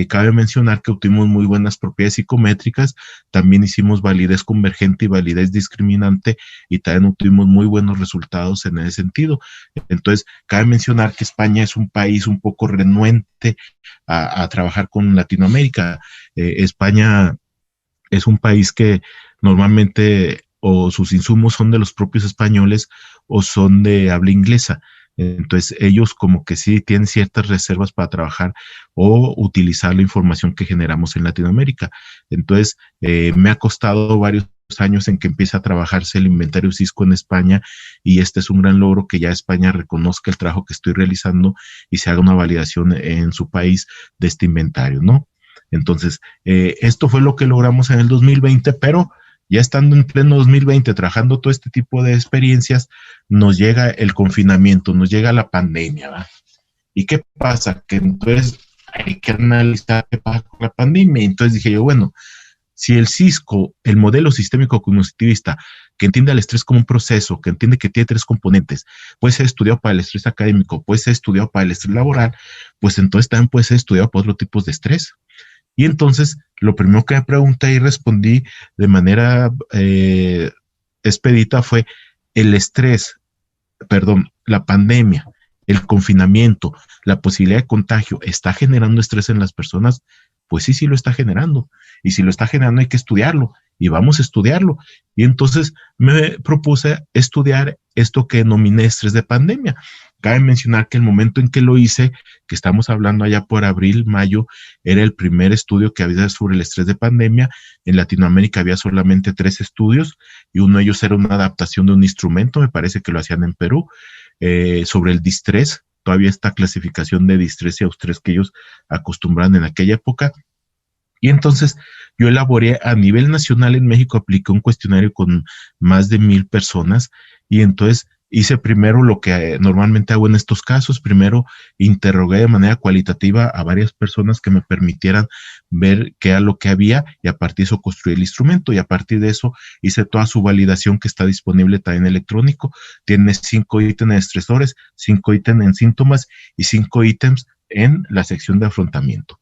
Cabe mencionar que obtuvimos muy buenas propiedades psicométricas, también hicimos validez convergente y validez discriminante, y también obtuvimos muy buenos resultados en ese sentido. Entonces, cabe mencionar que España es un país un poco renuente a trabajar con Latinoamérica. España es un país que normalmente o sus insumos son de los propios españoles o son de habla inglesa. Entonces ellos como que sí tienen ciertas reservas para trabajar o utilizar la información que generamos en Latinoamérica. Entonces me ha costado varios años en que empiece a trabajarse el inventario CISCO en España, y este es un gran logro, que ya España reconozca el trabajo que estoy realizando y se haga una validación en su país de este inventario, ¿no? Entonces, esto fue lo que logramos en el 2020, pero ya estando en pleno 2020, trabajando todo este tipo de experiencias, nos llega el confinamiento, nos llega la pandemia, ¿verdad? ¿Y qué pasa? Que entonces hay que analizar qué pasa con la pandemia. Entonces dije yo, bueno, si el CISCO, el modelo sistémico cognitivista, que entiende al estrés como un proceso, que entiende que tiene 3 componentes, puede ser estudiado para el estrés académico, puede ser estudiado para el estrés laboral, pues entonces también puede ser estudiado para otros tipos de estrés. Y entonces, lo primero que me pregunté y respondí de manera expedita fue: el estrés, perdón, la pandemia, el confinamiento, la posibilidad de contagio, ¿está generando estrés en las personas? Pues sí, sí lo está generando. Y si lo está generando, hay que estudiarlo. Y vamos a estudiarlo. Y entonces me propuse estudiar esto que denominé estrés de pandemia. Cabe mencionar que el momento en que lo hice, que estamos hablando allá por abril, mayo, era el primer estudio que había sobre el estrés de pandemia. En Latinoamérica había solamente 3 estudios, y uno de ellos era una adaptación de un instrumento, me parece que lo hacían en Perú, sobre el distrés, todavía esta clasificación de distrés y austrés que ellos acostumbraban en aquella época. Y entonces yo elaboré a nivel nacional en México, apliqué un cuestionario con más de 1,000 personas, y entonces hice primero lo que normalmente hago en estos casos. Primero interrogué de manera cualitativa a varias personas que me permitieran ver qué era lo que había, y a partir de eso construí el instrumento, y a partir de eso hice toda su validación, que está disponible también electrónico. Tiene 5 ítems en estresores, 5 ítems en síntomas y 5 ítems en la sección de afrontamiento.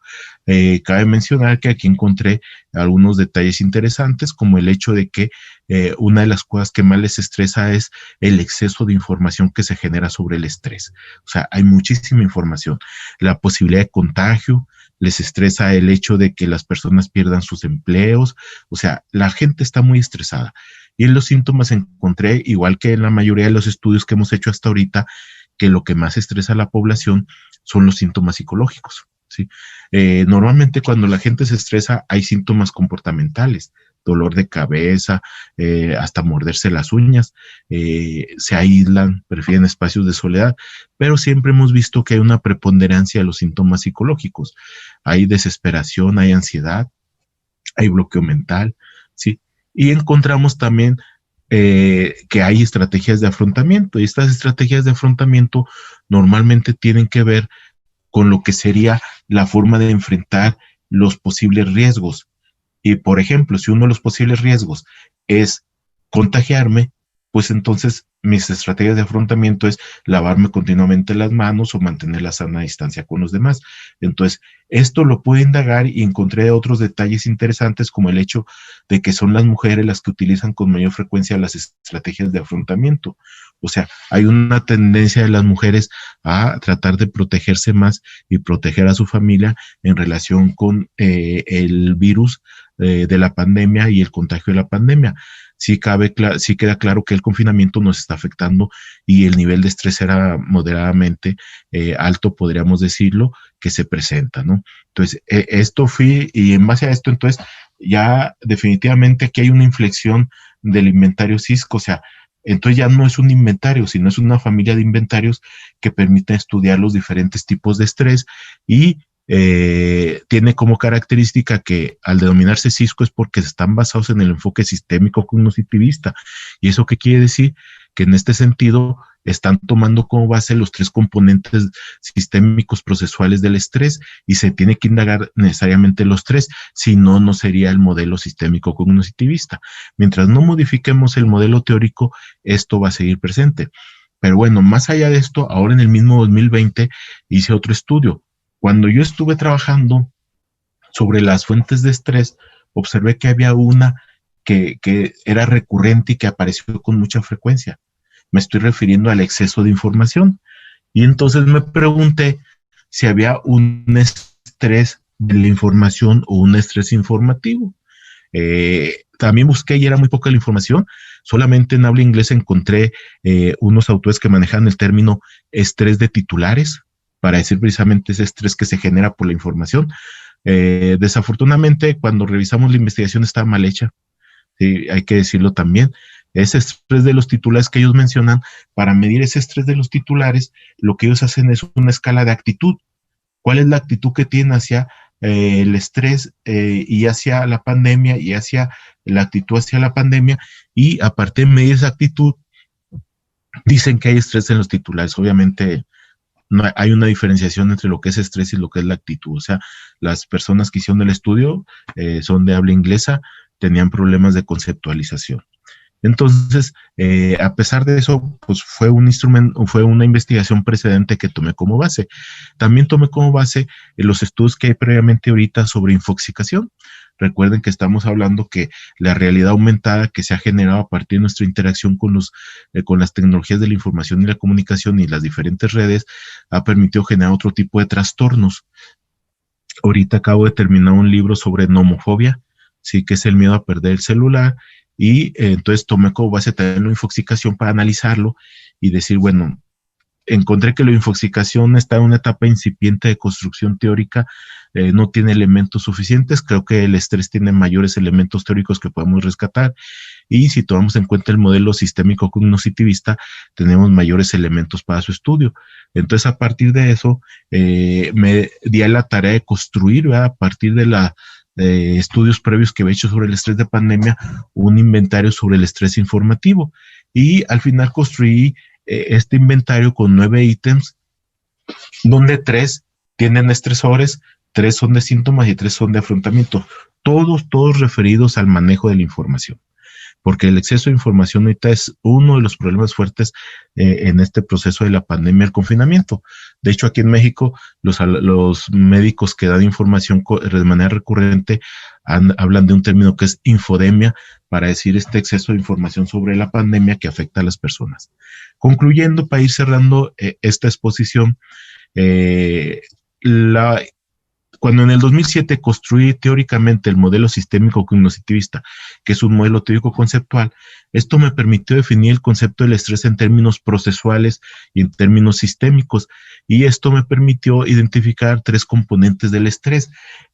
Cabe mencionar que aquí encontré algunos detalles interesantes, como el hecho de que una de las cosas que más les estresa es el exceso de información que se genera sobre el estrés. O sea, hay muchísima información. La posibilidad de contagio, les estresa el hecho de que las personas pierdan sus empleos. O sea, la gente está muy estresada. Y en los síntomas encontré, igual que en la mayoría de los estudios que hemos hecho hasta ahorita, que lo que más estresa a la población son los síntomas psicológicos, ¿sí? Normalmente cuando la gente se estresa hay síntomas comportamentales, dolor de cabeza, hasta morderse las uñas, se aíslan, prefieren espacios de soledad, pero siempre hemos visto que hay una preponderancia de los síntomas psicológicos. Hay desesperación, hay ansiedad, hay bloqueo mental, ¿sí? Y encontramos también que hay estrategias de afrontamiento, y estas estrategias de afrontamiento normalmente tienen que ver con lo que sería la forma de enfrentar los posibles riesgos. Y, por ejemplo, si uno de los posibles riesgos es contagiarme, pues entonces mis estrategias de afrontamiento es lavarme continuamente las manos o mantener la sana distancia con los demás. Entonces, esto lo puedo indagar y encontré otros detalles interesantes, como el hecho de que son las mujeres las que utilizan con mayor frecuencia las estrategias de afrontamiento. O sea, hay una tendencia de las mujeres a tratar de protegerse más y proteger a su familia en relación con el virus de la pandemia y el contagio de la pandemia. Sí queda claro que el confinamiento nos está afectando y el nivel de estrés era moderadamente alto, podríamos decirlo, que se presenta, ¿no? Entonces, y en base a esto, entonces, ya definitivamente aquí hay una inflexión del inventario Cisco, o sea, entonces ya no es un inventario, sino es una familia de inventarios que permiten estudiar los diferentes tipos de estrés y tiene como característica que al denominarse Cisco es porque están basados en el enfoque sistémico cognitivista. ¿Y eso qué quiere decir? Que en este sentido están tomando como base los tres componentes sistémicos procesuales del estrés y se tiene que indagar necesariamente los tres, si no, no sería el modelo sistémico cognitivista. Mientras no modifiquemos el modelo teórico, esto va a seguir presente. Pero bueno, más allá de esto, ahora en el mismo 2020 hice otro estudio. Cuando yo estuve trabajando sobre las fuentes de estrés, observé que había una que era recurrente y que apareció con mucha frecuencia. Me estoy refiriendo al exceso de información. Y entonces me pregunté si había un estrés de la información o un estrés informativo. También busqué y era muy poca la información. Solamente en habla inglesa encontré unos autores que manejan el término estrés de titulares, para decir precisamente ese estrés que se genera por la información. Desafortunadamente, cuando revisamos la investigación estaba mal hecha, ¿sí? Hay que decirlo también. Ese estrés de los titulares que ellos mencionan, para medir ese estrés de los titulares, lo que ellos hacen es una escala de actitud. ¿Cuál es la actitud que tienen hacia el estrés y hacia la pandemia y hacia la actitud hacia la pandemia? Y a partir de medir esa actitud, dicen que hay estrés en los titulares. Obviamente, no hay una diferenciación entre lo que es estrés y lo que es la actitud. O sea, las personas que hicieron el estudio son de habla inglesa, tenían problemas de conceptualización. Entonces, a pesar de eso, pues fue una investigación precedente que tomé como base. También tomé como base los estudios que hay previamente ahorita sobre infoxicación. Recuerden que estamos hablando que la realidad aumentada que se ha generado a partir de nuestra interacción con las tecnologías de la información y la comunicación y las diferentes redes ha permitido generar otro tipo de trastornos. Ahorita acabo de terminar un libro sobre nomofobia, sí, que es el miedo a perder el celular, y entonces tomé como base también la infoxicación para analizarlo y decir, bueno, encontré que la infoxicación está en una etapa incipiente de construcción teórica, no tiene elementos suficientes. Creo que el estrés tiene mayores elementos teóricos que podemos rescatar, y si tomamos en cuenta el modelo sistémico cognitivista, tenemos mayores elementos para su estudio. Entonces, a partir de eso, me di a la tarea de construir, ¿verdad?, a partir de estudios previos que había hecho sobre el estrés de pandemia, un inventario sobre el estrés informativo, y al final construí este inventario con 9 ítems, donde 3 tienen estresores, 3 son de síntomas y 3 son de afrontamiento, todos referidos al manejo de la información, porque el exceso de información ahorita es uno de los problemas fuertes en este proceso de la pandemia, el confinamiento. De hecho, aquí en México, los médicos que dan información de manera recurrente hablan de un término que es infodemia, para decir este exceso de información sobre la pandemia que afecta a las personas. Concluyendo, para ir cerrando esta exposición, cuando en el 2007 construí teóricamente el modelo sistémico cognitivista, que es un modelo teórico conceptual, esto me permitió definir el concepto del estrés en términos procesuales y en términos sistémicos, y esto me permitió identificar 3 componentes del estrés.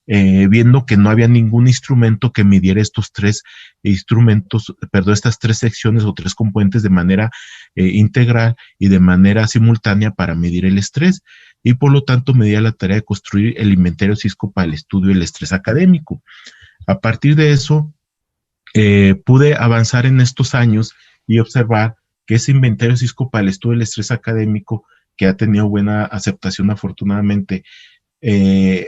viendo que no había ningún instrumento que midiera estos tres instrumentos, perdón, estas tres secciones o tres componentes de manera integral y de manera simultánea para medir el estrés, y por lo tanto me di a la tarea de construir el inventario Cisco para el estudio del estrés académico. A partir de eso, pude avanzar en estos años y observar que ese inventario Cisco para el estudio del estrés académico, que ha tenido buena aceptación afortunadamente,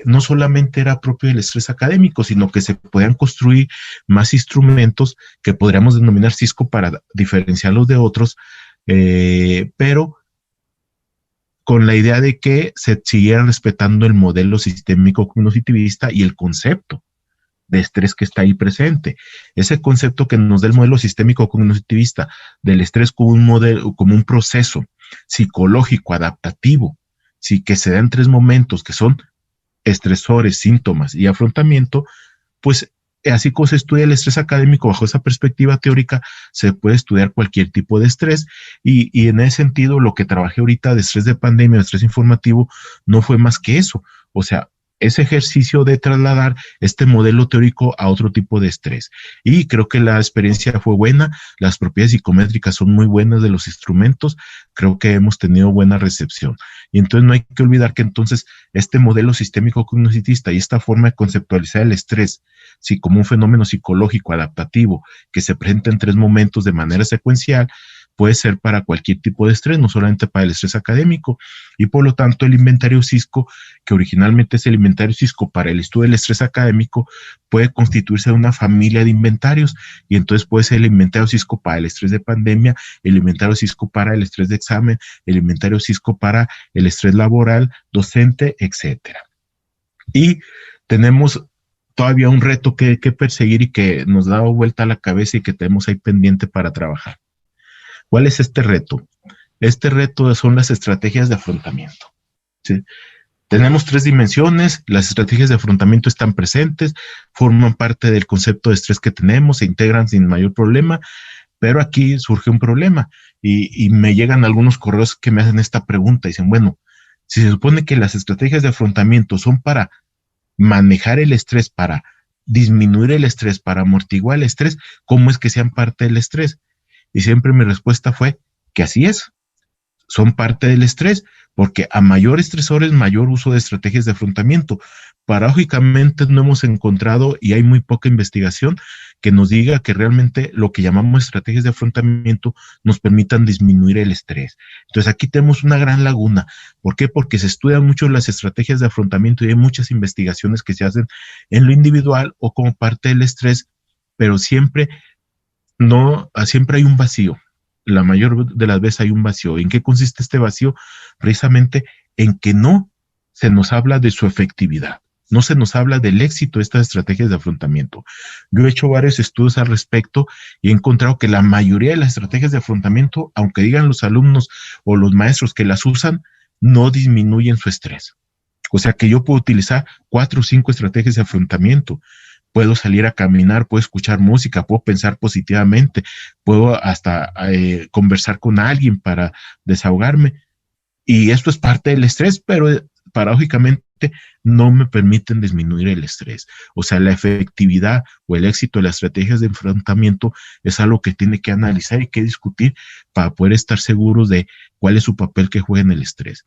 no solamente era propio del estrés académico, sino que se podían construir más instrumentos que podríamos denominar Cisco para diferenciarlos de otros, pero con la idea de que se siguiera respetando el modelo sistémico cognitivista y el concepto de estrés que está ahí presente. Ese concepto que nos da el modelo sistémico cognitivista del estrés como un modelo, como un proceso psicológico adaptativo, sí, que se da en tres momentos, que son estresores, síntomas y afrontamiento, pues así como se estudia el estrés académico bajo esa perspectiva teórica, se puede estudiar cualquier tipo de estrés, y en ese sentido lo que trabajé ahorita de estrés de pandemia, de estrés informativo, no fue más que eso. O sea, ese ejercicio de trasladar este modelo teórico a otro tipo de estrés. Y creo que la experiencia fue buena, las propiedades psicométricas son muy buenas de los instrumentos, creo que hemos tenido buena recepción. Y entonces no hay que olvidar que entonces este modelo sistémico cognitivista y esta forma de conceptualizar el estrés, sí, como un fenómeno psicológico adaptativo que se presenta en tres momentos de manera secuencial, puede ser para cualquier tipo de estrés, no solamente para el estrés académico, y por lo tanto el inventario Cisco, que originalmente es el inventario Cisco para el estudio del estrés académico, puede constituirse de una familia de inventarios, y entonces puede ser el inventario Cisco para el estrés de pandemia, el inventario Cisco para el estrés de examen, el inventario Cisco para el estrés laboral, docente, etcétera. Y tenemos todavía un reto que perseguir y que nos da vuelta a la cabeza y que tenemos ahí pendiente para trabajar. ¿Cuál es este reto? Este reto son las estrategias de afrontamiento, ¿sí? Tenemos tres dimensiones, las estrategias de afrontamiento están presentes, forman parte del concepto de estrés que tenemos, se integran sin mayor problema, pero aquí surge un problema y me llegan algunos correos que me hacen esta pregunta, dicen, bueno, si se supone que las estrategias de afrontamiento son para manejar el estrés, para disminuir el estrés, para amortiguar el estrés, ¿cómo es que sean parte del estrés? Y siempre mi respuesta fue que así es, son parte del estrés, porque a mayor estresores, mayor uso de estrategias de afrontamiento. Paradójicamente no hemos encontrado, y hay muy poca investigación que nos diga que realmente lo que llamamos estrategias de afrontamiento nos permitan disminuir el estrés. Entonces aquí tenemos una gran laguna. ¿Por qué? Porque se estudian mucho las estrategias de afrontamiento y hay muchas investigaciones que se hacen en lo individual o como parte del estrés, pero siempre hay un vacío. La mayor de las veces hay un vacío. ¿En qué consiste este vacío? Precisamente en que no se nos habla de su efectividad, no se nos habla del éxito de estas estrategias de afrontamiento. Yo he hecho varios estudios al respecto y he encontrado que la mayoría de las estrategias de afrontamiento, aunque digan los alumnos o los maestros que las usan, no disminuyen su estrés. O sea que yo puedo utilizar 4 o 5 estrategias de afrontamiento. Puedo salir a caminar, puedo escuchar música, puedo pensar positivamente, puedo hasta conversar con alguien para desahogarme. Y esto es parte del estrés, pero paradójicamente no me permiten disminuir el estrés. O sea, la efectividad o el éxito de las estrategias de enfrentamiento es algo que tiene que analizar y que discutir para poder estar seguros de cuál es su papel que juega en el estrés.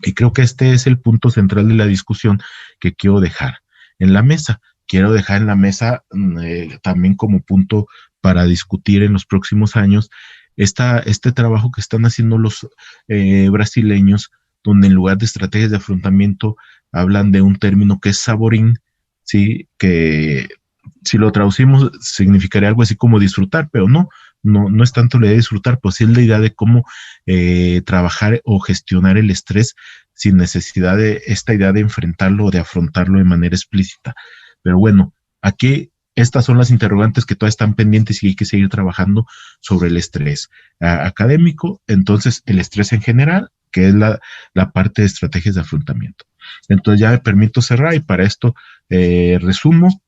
Y creo que este es el punto central de la discusión que quiero dejar en la mesa. Quiero dejar en la mesa también como punto para discutir en los próximos años este trabajo que están haciendo los brasileños, donde en lugar de estrategias de afrontamiento hablan de un término que es saboring, ¿sí? Que si lo traducimos significaría algo así como disfrutar, pero no es tanto la idea de disfrutar, pues sí es la idea de cómo trabajar o gestionar el estrés sin necesidad de esta idea de enfrentarlo o de afrontarlo de manera explícita. Pero bueno, aquí estas son las interrogantes que todavía están pendientes y hay que seguir trabajando sobre el estrés académico, entonces el estrés en general, que es la parte de estrategias de afrontamiento. Entonces ya me permito cerrar y para esto resumo.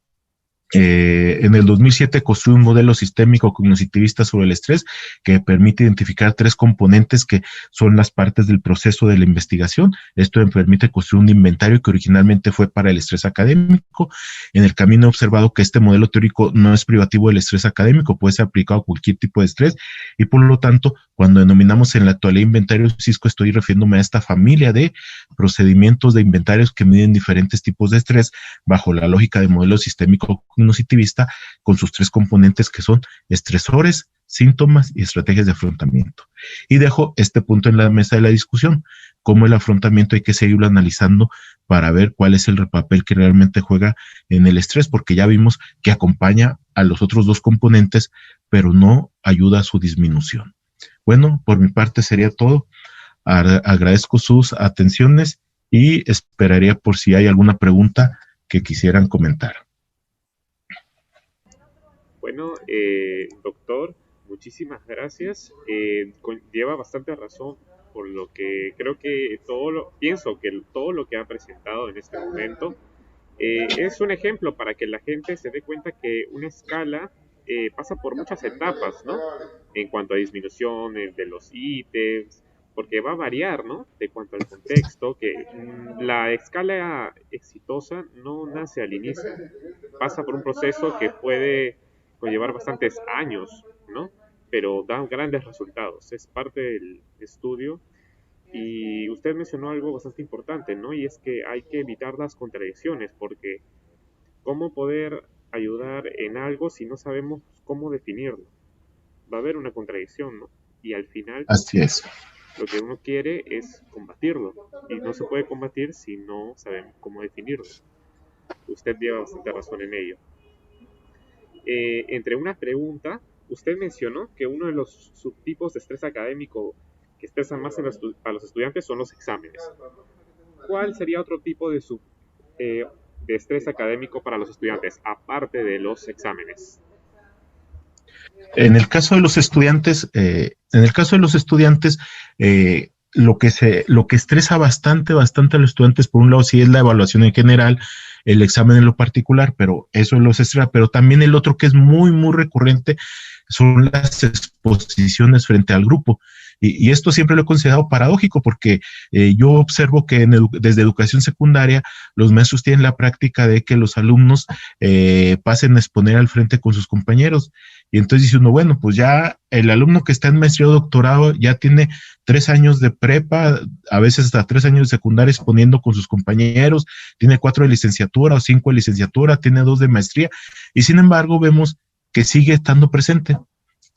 En el 2007 construyó un modelo sistémico cognitivista sobre el estrés que permite identificar 3 componentes que son las partes del proceso de la investigación. Esto permite construir un inventario que originalmente fue para el estrés académico. En el camino he observado que este modelo teórico no es privativo del estrés académico, puede ser aplicado a cualquier tipo de estrés y por lo tanto, cuando denominamos en la actualidad inventario Cisco, estoy refiriéndome a esta familia de procedimientos de inventarios que miden diferentes tipos de estrés bajo la lógica de modelo sistémico cognitivista con sus 3 componentes que son estresores, síntomas y estrategias de afrontamiento. Y dejo este punto en la mesa de la discusión, cómo el afrontamiento hay que seguirlo analizando para ver cuál es el papel que realmente juega en el estrés, porque ya vimos que acompaña a los otros 2 componentes, pero no ayuda a su disminución. Bueno, por mi parte sería todo. Agradezco sus atenciones y esperaría por si hay alguna pregunta que quisieran comentar. Bueno, doctor, muchísimas gracias. Lleva bastante razón, por lo que creo que pienso que todo lo que ha presentado en este momento es un ejemplo para que la gente se dé cuenta que una escala pasa por muchas etapas, ¿no? En cuanto a disminución de los ítems, porque va a variar, ¿no? De cuanto al contexto, que la escala exitosa no nace al inicio, pasa por un proceso que puede conllevar bastantes años, ¿no? Pero da grandes resultados, es parte del estudio. Y usted mencionó algo bastante importante, ¿no? Y es que hay que evitar las contradicciones, porque ¿cómo poder ayudar en algo si no sabemos cómo definirlo? Va a haber una contradicción, ¿no? Y al final, Así es. lo que uno quiere es combatirlo. Y no se puede combatir si no sabemos cómo definirlo. Usted lleva bastante razón en ello. Entre una pregunta, usted mencionó que uno de los subtipos de estrés académico que estresan más a los estudiantes son los exámenes. ¿Cuál sería otro tipo de estrés académico para los estudiantes, aparte de los exámenes? En el caso de los estudiantes, lo que estresa bastante a los estudiantes, por un lado, sí es la evaluación en general, el examen en lo particular, pero eso los estresa, pero también el otro que es muy, muy recurrente son las exposiciones frente al grupo. Y esto siempre lo he considerado paradójico porque yo observo que desde educación secundaria los maestros tienen la práctica de que los alumnos pasen a exponer al frente con sus compañeros. Y entonces dice uno, bueno, pues ya el alumno que está en maestría o doctorado ya tiene 3 años de prepa, a veces hasta 3 años de secundaria exponiendo con sus compañeros, tiene 4 de licenciatura o 5 de licenciatura, tiene 2 de maestría, y sin embargo vemos que sigue estando presente.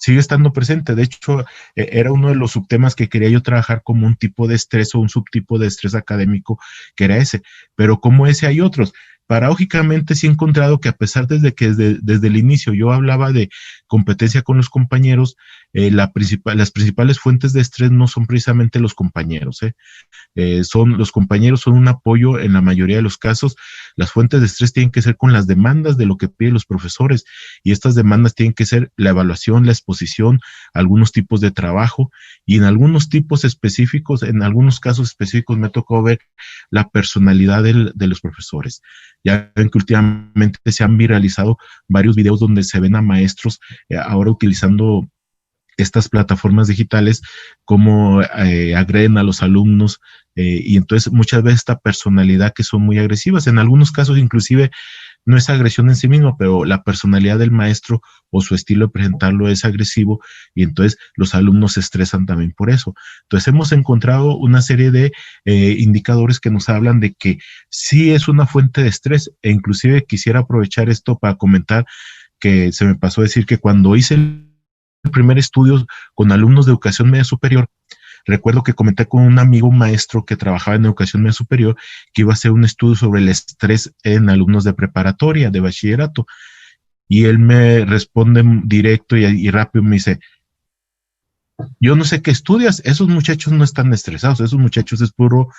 De hecho, era uno de los subtemas que quería yo trabajar como un tipo de estrés o un subtipo de estrés académico, que era ese. Pero como ese hay otros. Paradójicamente sí he encontrado que a pesar desde el inicio yo hablaba de competencia con los compañeros, las principales fuentes de estrés no son precisamente los compañeros, los compañeros son un apoyo en la mayoría de los casos. Las fuentes de estrés tienen que ser con las demandas de lo que piden los profesores, y estas demandas tienen que ser la evaluación, la exposición, algunos tipos de trabajo, y en algunos casos específicos me tocó ver la personalidad de los profesores. Ya ven que últimamente se han viralizado varios videos donde se ven a maestros ahora utilizando estas plataformas digitales, cómo agreden a los alumnos, y entonces muchas veces esta personalidad que son muy agresivas, en algunos casos inclusive no es agresión en sí mismo, pero la personalidad del maestro o su estilo de presentarlo es agresivo, y entonces los alumnos se estresan también por eso. Entonces hemos encontrado una serie de indicadores que nos hablan de que sí es una fuente de estrés, e inclusive quisiera aprovechar esto para comentar que se me pasó a decir que cuando hice el primer estudio con alumnos de educación media superior, recuerdo que comenté con un amigo maestro que trabajaba en educación media superior que iba a hacer un estudio sobre el estrés en alumnos de preparatoria, de bachillerato, y él me responde directo y rápido, me dice: yo no sé qué estudias, esos muchachos no están estresados, esos muchachos es puro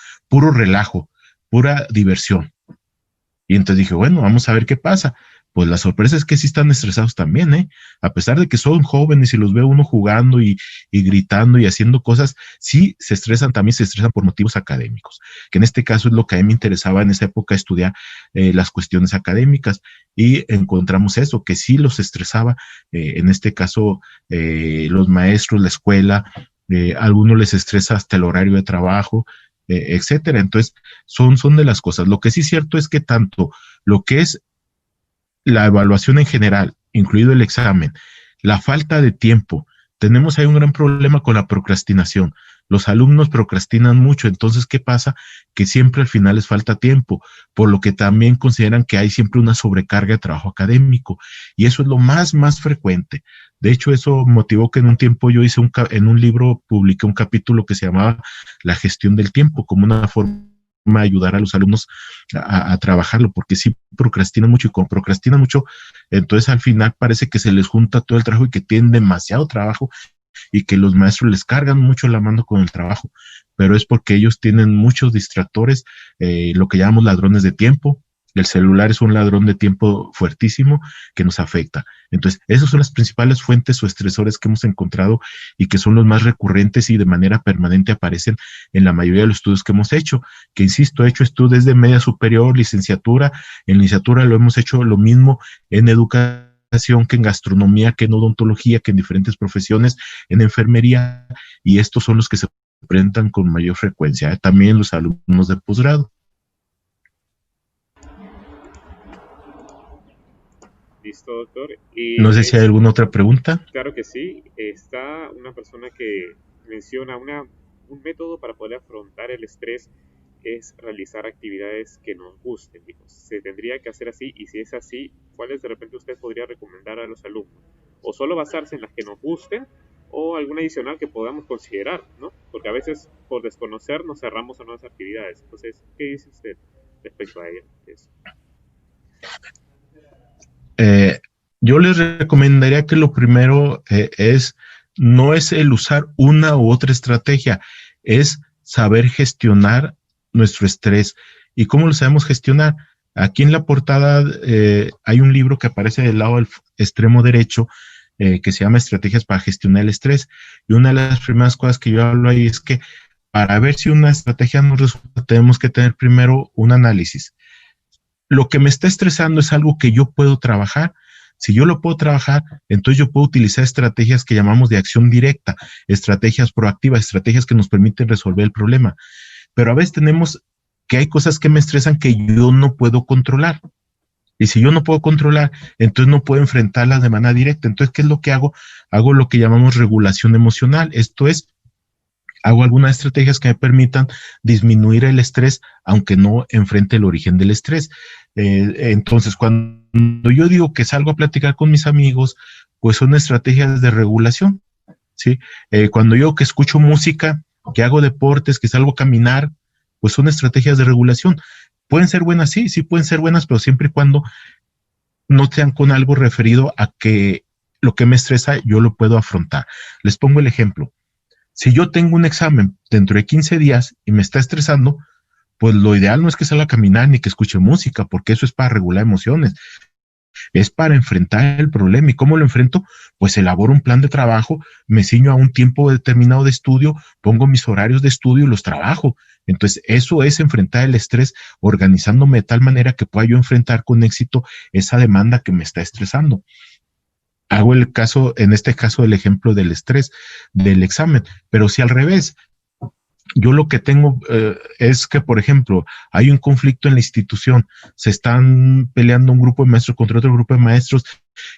relajo, pura diversión. Y entonces dije, bueno, vamos a ver qué pasa. pues la sorpresa es que sí están estresados también, ¿eh? A pesar de que son jóvenes y los ve uno jugando y gritando y haciendo cosas, sí se estresan, también se estresan por motivos académicos, que en este caso es lo que a mí me interesaba en esa época estudiar las cuestiones académicas, y encontramos eso, que sí los estresaba, en este caso los maestros, la escuela, a algunos les estresa hasta el horario de trabajo, etcétera. Entonces, son de las cosas. Lo que sí es cierto es que tanto lo que es la evaluación en general, incluido el examen, la falta de tiempo, tenemos ahí un gran problema con la procrastinación. Los alumnos procrastinan mucho, entonces, ¿qué pasa? Que siempre al final les falta tiempo, por lo que también consideran que hay siempre una sobrecarga de trabajo académico, y eso es lo más frecuente. De hecho, eso motivó que en un tiempo yo hice en un libro, publiqué un capítulo que se llamaba La gestión del tiempo, como una forma de ayudar a los alumnos a trabajarlo, porque sí procrastinan mucho, y como procrastinan mucho, entonces al final parece que se les junta todo el trabajo y que tienen demasiado trabajo, y que los maestros les cargan mucho la mano con el trabajo, pero es porque ellos tienen muchos distractores, lo que llamamos ladrones de tiempo. El celular es un ladrón de tiempo fuertísimo que nos afecta. Entonces, esas son las principales fuentes o estresores que hemos encontrado, y que son los más recurrentes y de manera permanente aparecen en la mayoría de los estudios que hemos hecho, que insisto, he hecho estudios de media superior, licenciatura. En licenciatura lo hemos hecho lo mismo en educación, que en gastronomía, que en odontología, que en diferentes profesiones, en enfermería, y estos son los que se presentan con mayor frecuencia, también los alumnos de posgrado. Listo, doctor. Y No sé si hay alguna otra pregunta. claro que sí. Está una persona que menciona un método para poder afrontar el estrés es realizar actividades que nos gusten. Dijo, se tendría que hacer así, y si es así, ¿cuáles de repente usted podría recomendar a los alumnos? O solo basarse en las que nos gusten, o alguna adicional que podamos considerar, ¿no? Porque a veces por desconocer nos cerramos a nuevas actividades. Entonces, ¿qué dice usted respecto a eso? Yo les recomendaría que lo primero no es el usar una u otra estrategia, es saber gestionar nuestro estrés. ¿Y cómo lo sabemos gestionar? Aquí en la portada hay un libro que aparece del lado del extremo derecho, que se llama Estrategias para gestionar el estrés. Y una de las primeras cosas que yo hablo ahí es que para ver si una estrategia nos resulta, tenemos que tener primero un análisis. Lo que me está estresando es algo que yo puedo trabajar. Si yo lo puedo trabajar, entonces yo puedo utilizar estrategias que llamamos de acción directa, estrategias proactivas, estrategias que nos permiten resolver el problema. Pero a veces tenemos que hay cosas que me estresan que yo no puedo controlar. Y si yo no puedo controlar, entonces no puedo enfrentarlas de manera directa. Entonces, ¿qué es lo que hago? Hago lo que llamamos regulación emocional. Esto es, hago algunas estrategias que me permitan disminuir el estrés, aunque no enfrente el origen del estrés. Entonces, cuando yo digo que salgo a platicar con mis amigos, pues son estrategias de regulación, ¿sí? Cuando yo que escucho música, que hago deportes, que salgo a caminar, pues son estrategias de regulación. Pueden ser buenas, sí pueden ser buenas, pero siempre y cuando no sean con algo referido a que lo que me estresa yo lo puedo afrontar. Les pongo el ejemplo. Si yo tengo un examen dentro de 15 días y me está estresando, pues lo ideal no es que salga a caminar ni que escuche música, porque eso es para regular emociones. Es para enfrentar el problema. ¿Y cómo lo enfrento? Pues elaboro un plan de trabajo, me ciño a un tiempo determinado de estudio, pongo mis horarios de estudio y los trabajo. Entonces, eso es enfrentar el estrés, organizándome de tal manera que pueda yo enfrentar con éxito esa demanda que me está estresando. Hago el caso, en este caso, el ejemplo del estrés, del examen, pero si al revés, yo lo que tengo es que, por ejemplo, hay un conflicto en la institución, se están peleando un grupo de maestros contra otro grupo de maestros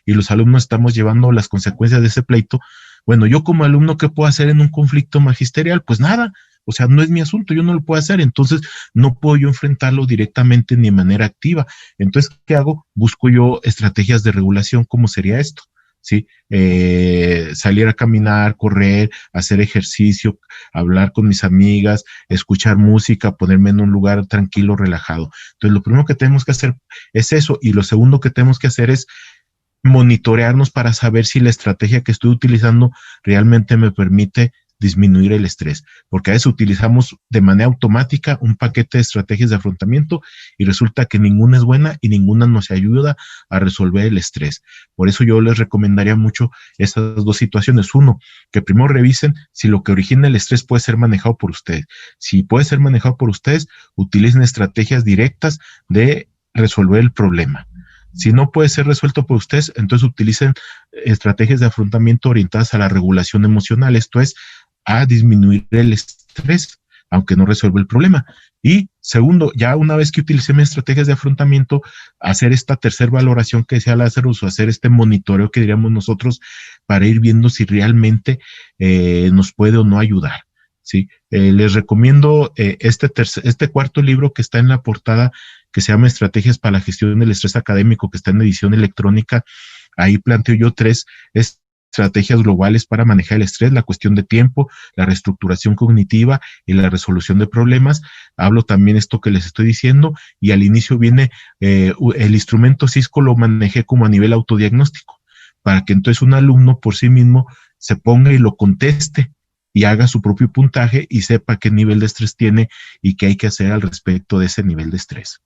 y los alumnos estamos llevando las consecuencias de ese pleito. Bueno, yo como alumno, ¿qué puedo hacer en un conflicto magisterial? Pues nada, o sea, no es mi asunto, yo no lo puedo hacer, entonces no puedo yo enfrentarlo directamente ni de manera activa. Entonces, ¿qué hago? Busco yo estrategias de regulación, ¿cómo sería esto? ¿Sí? Salir a caminar, correr, hacer ejercicio, hablar con mis amigas, escuchar música, ponerme en un lugar tranquilo, relajado. Entonces, lo primero que tenemos que hacer es eso, y lo segundo que tenemos que hacer es monitorearnos para saber si la estrategia que estoy utilizando realmente me permite disminuir el estrés, porque a veces utilizamos de manera automática un paquete de estrategias de afrontamiento y resulta que ninguna es buena y ninguna nos ayuda a resolver el estrés. Por eso yo les recomendaría mucho estas dos situaciones. Uno, que primero revisen si lo que origina el estrés puede ser manejado por ustedes. Si puede ser manejado por ustedes, utilicen estrategias directas de resolver el problema. Si no puede ser resuelto por ustedes, entonces utilicen estrategias de afrontamiento orientadas a la regulación emocional, esto es, a disminuir el estrés, aunque no resuelva el problema. Y segundo, ya una vez que utilicé mis estrategias de afrontamiento, hacer esta tercera valoración que decía Lázaro, o hacer este monitoreo que diríamos nosotros para ir viendo si realmente nos puede o no ayudar. ¿Sí? Les recomiendo este cuarto libro que está en la portada, que se llama Estrategias para la Gestión del Estrés Académico, que está en edición electrónica. Ahí planteo yo 3 estrategias globales para manejar el estrés: la cuestión de tiempo, la reestructuración cognitiva y la resolución de problemas. Hablo también esto que les estoy diciendo, y al inicio viene el instrumento Cisco, lo manejé como a nivel autodiagnóstico, para que entonces un alumno por sí mismo se ponga y lo conteste y haga su propio puntaje y sepa qué nivel de estrés tiene y qué hay que hacer al respecto de ese nivel de estrés.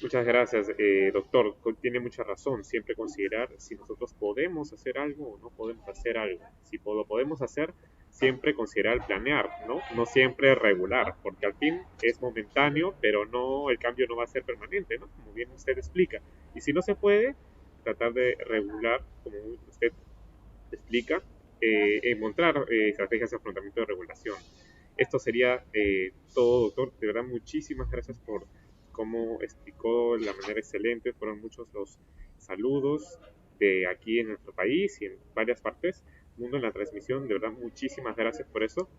Muchas gracias, doctor. Tiene mucha razón. Siempre considerar si nosotros podemos hacer algo o no podemos hacer algo. Si lo podemos hacer, siempre considerar planear, ¿no? No siempre regular, porque al fin es momentáneo, pero no, el cambio no va a ser permanente, ¿no? Como bien usted explica. Y si no se puede, tratar de regular, como usted explica, encontrar estrategias de afrontamiento de regulación. Esto sería todo, doctor. De verdad, muchísimas gracias por cómo explicó de la manera excelente. Fueron muchos los saludos de aquí en nuestro país y en varias partes mundo en la transmisión. De verdad, muchísimas gracias por eso.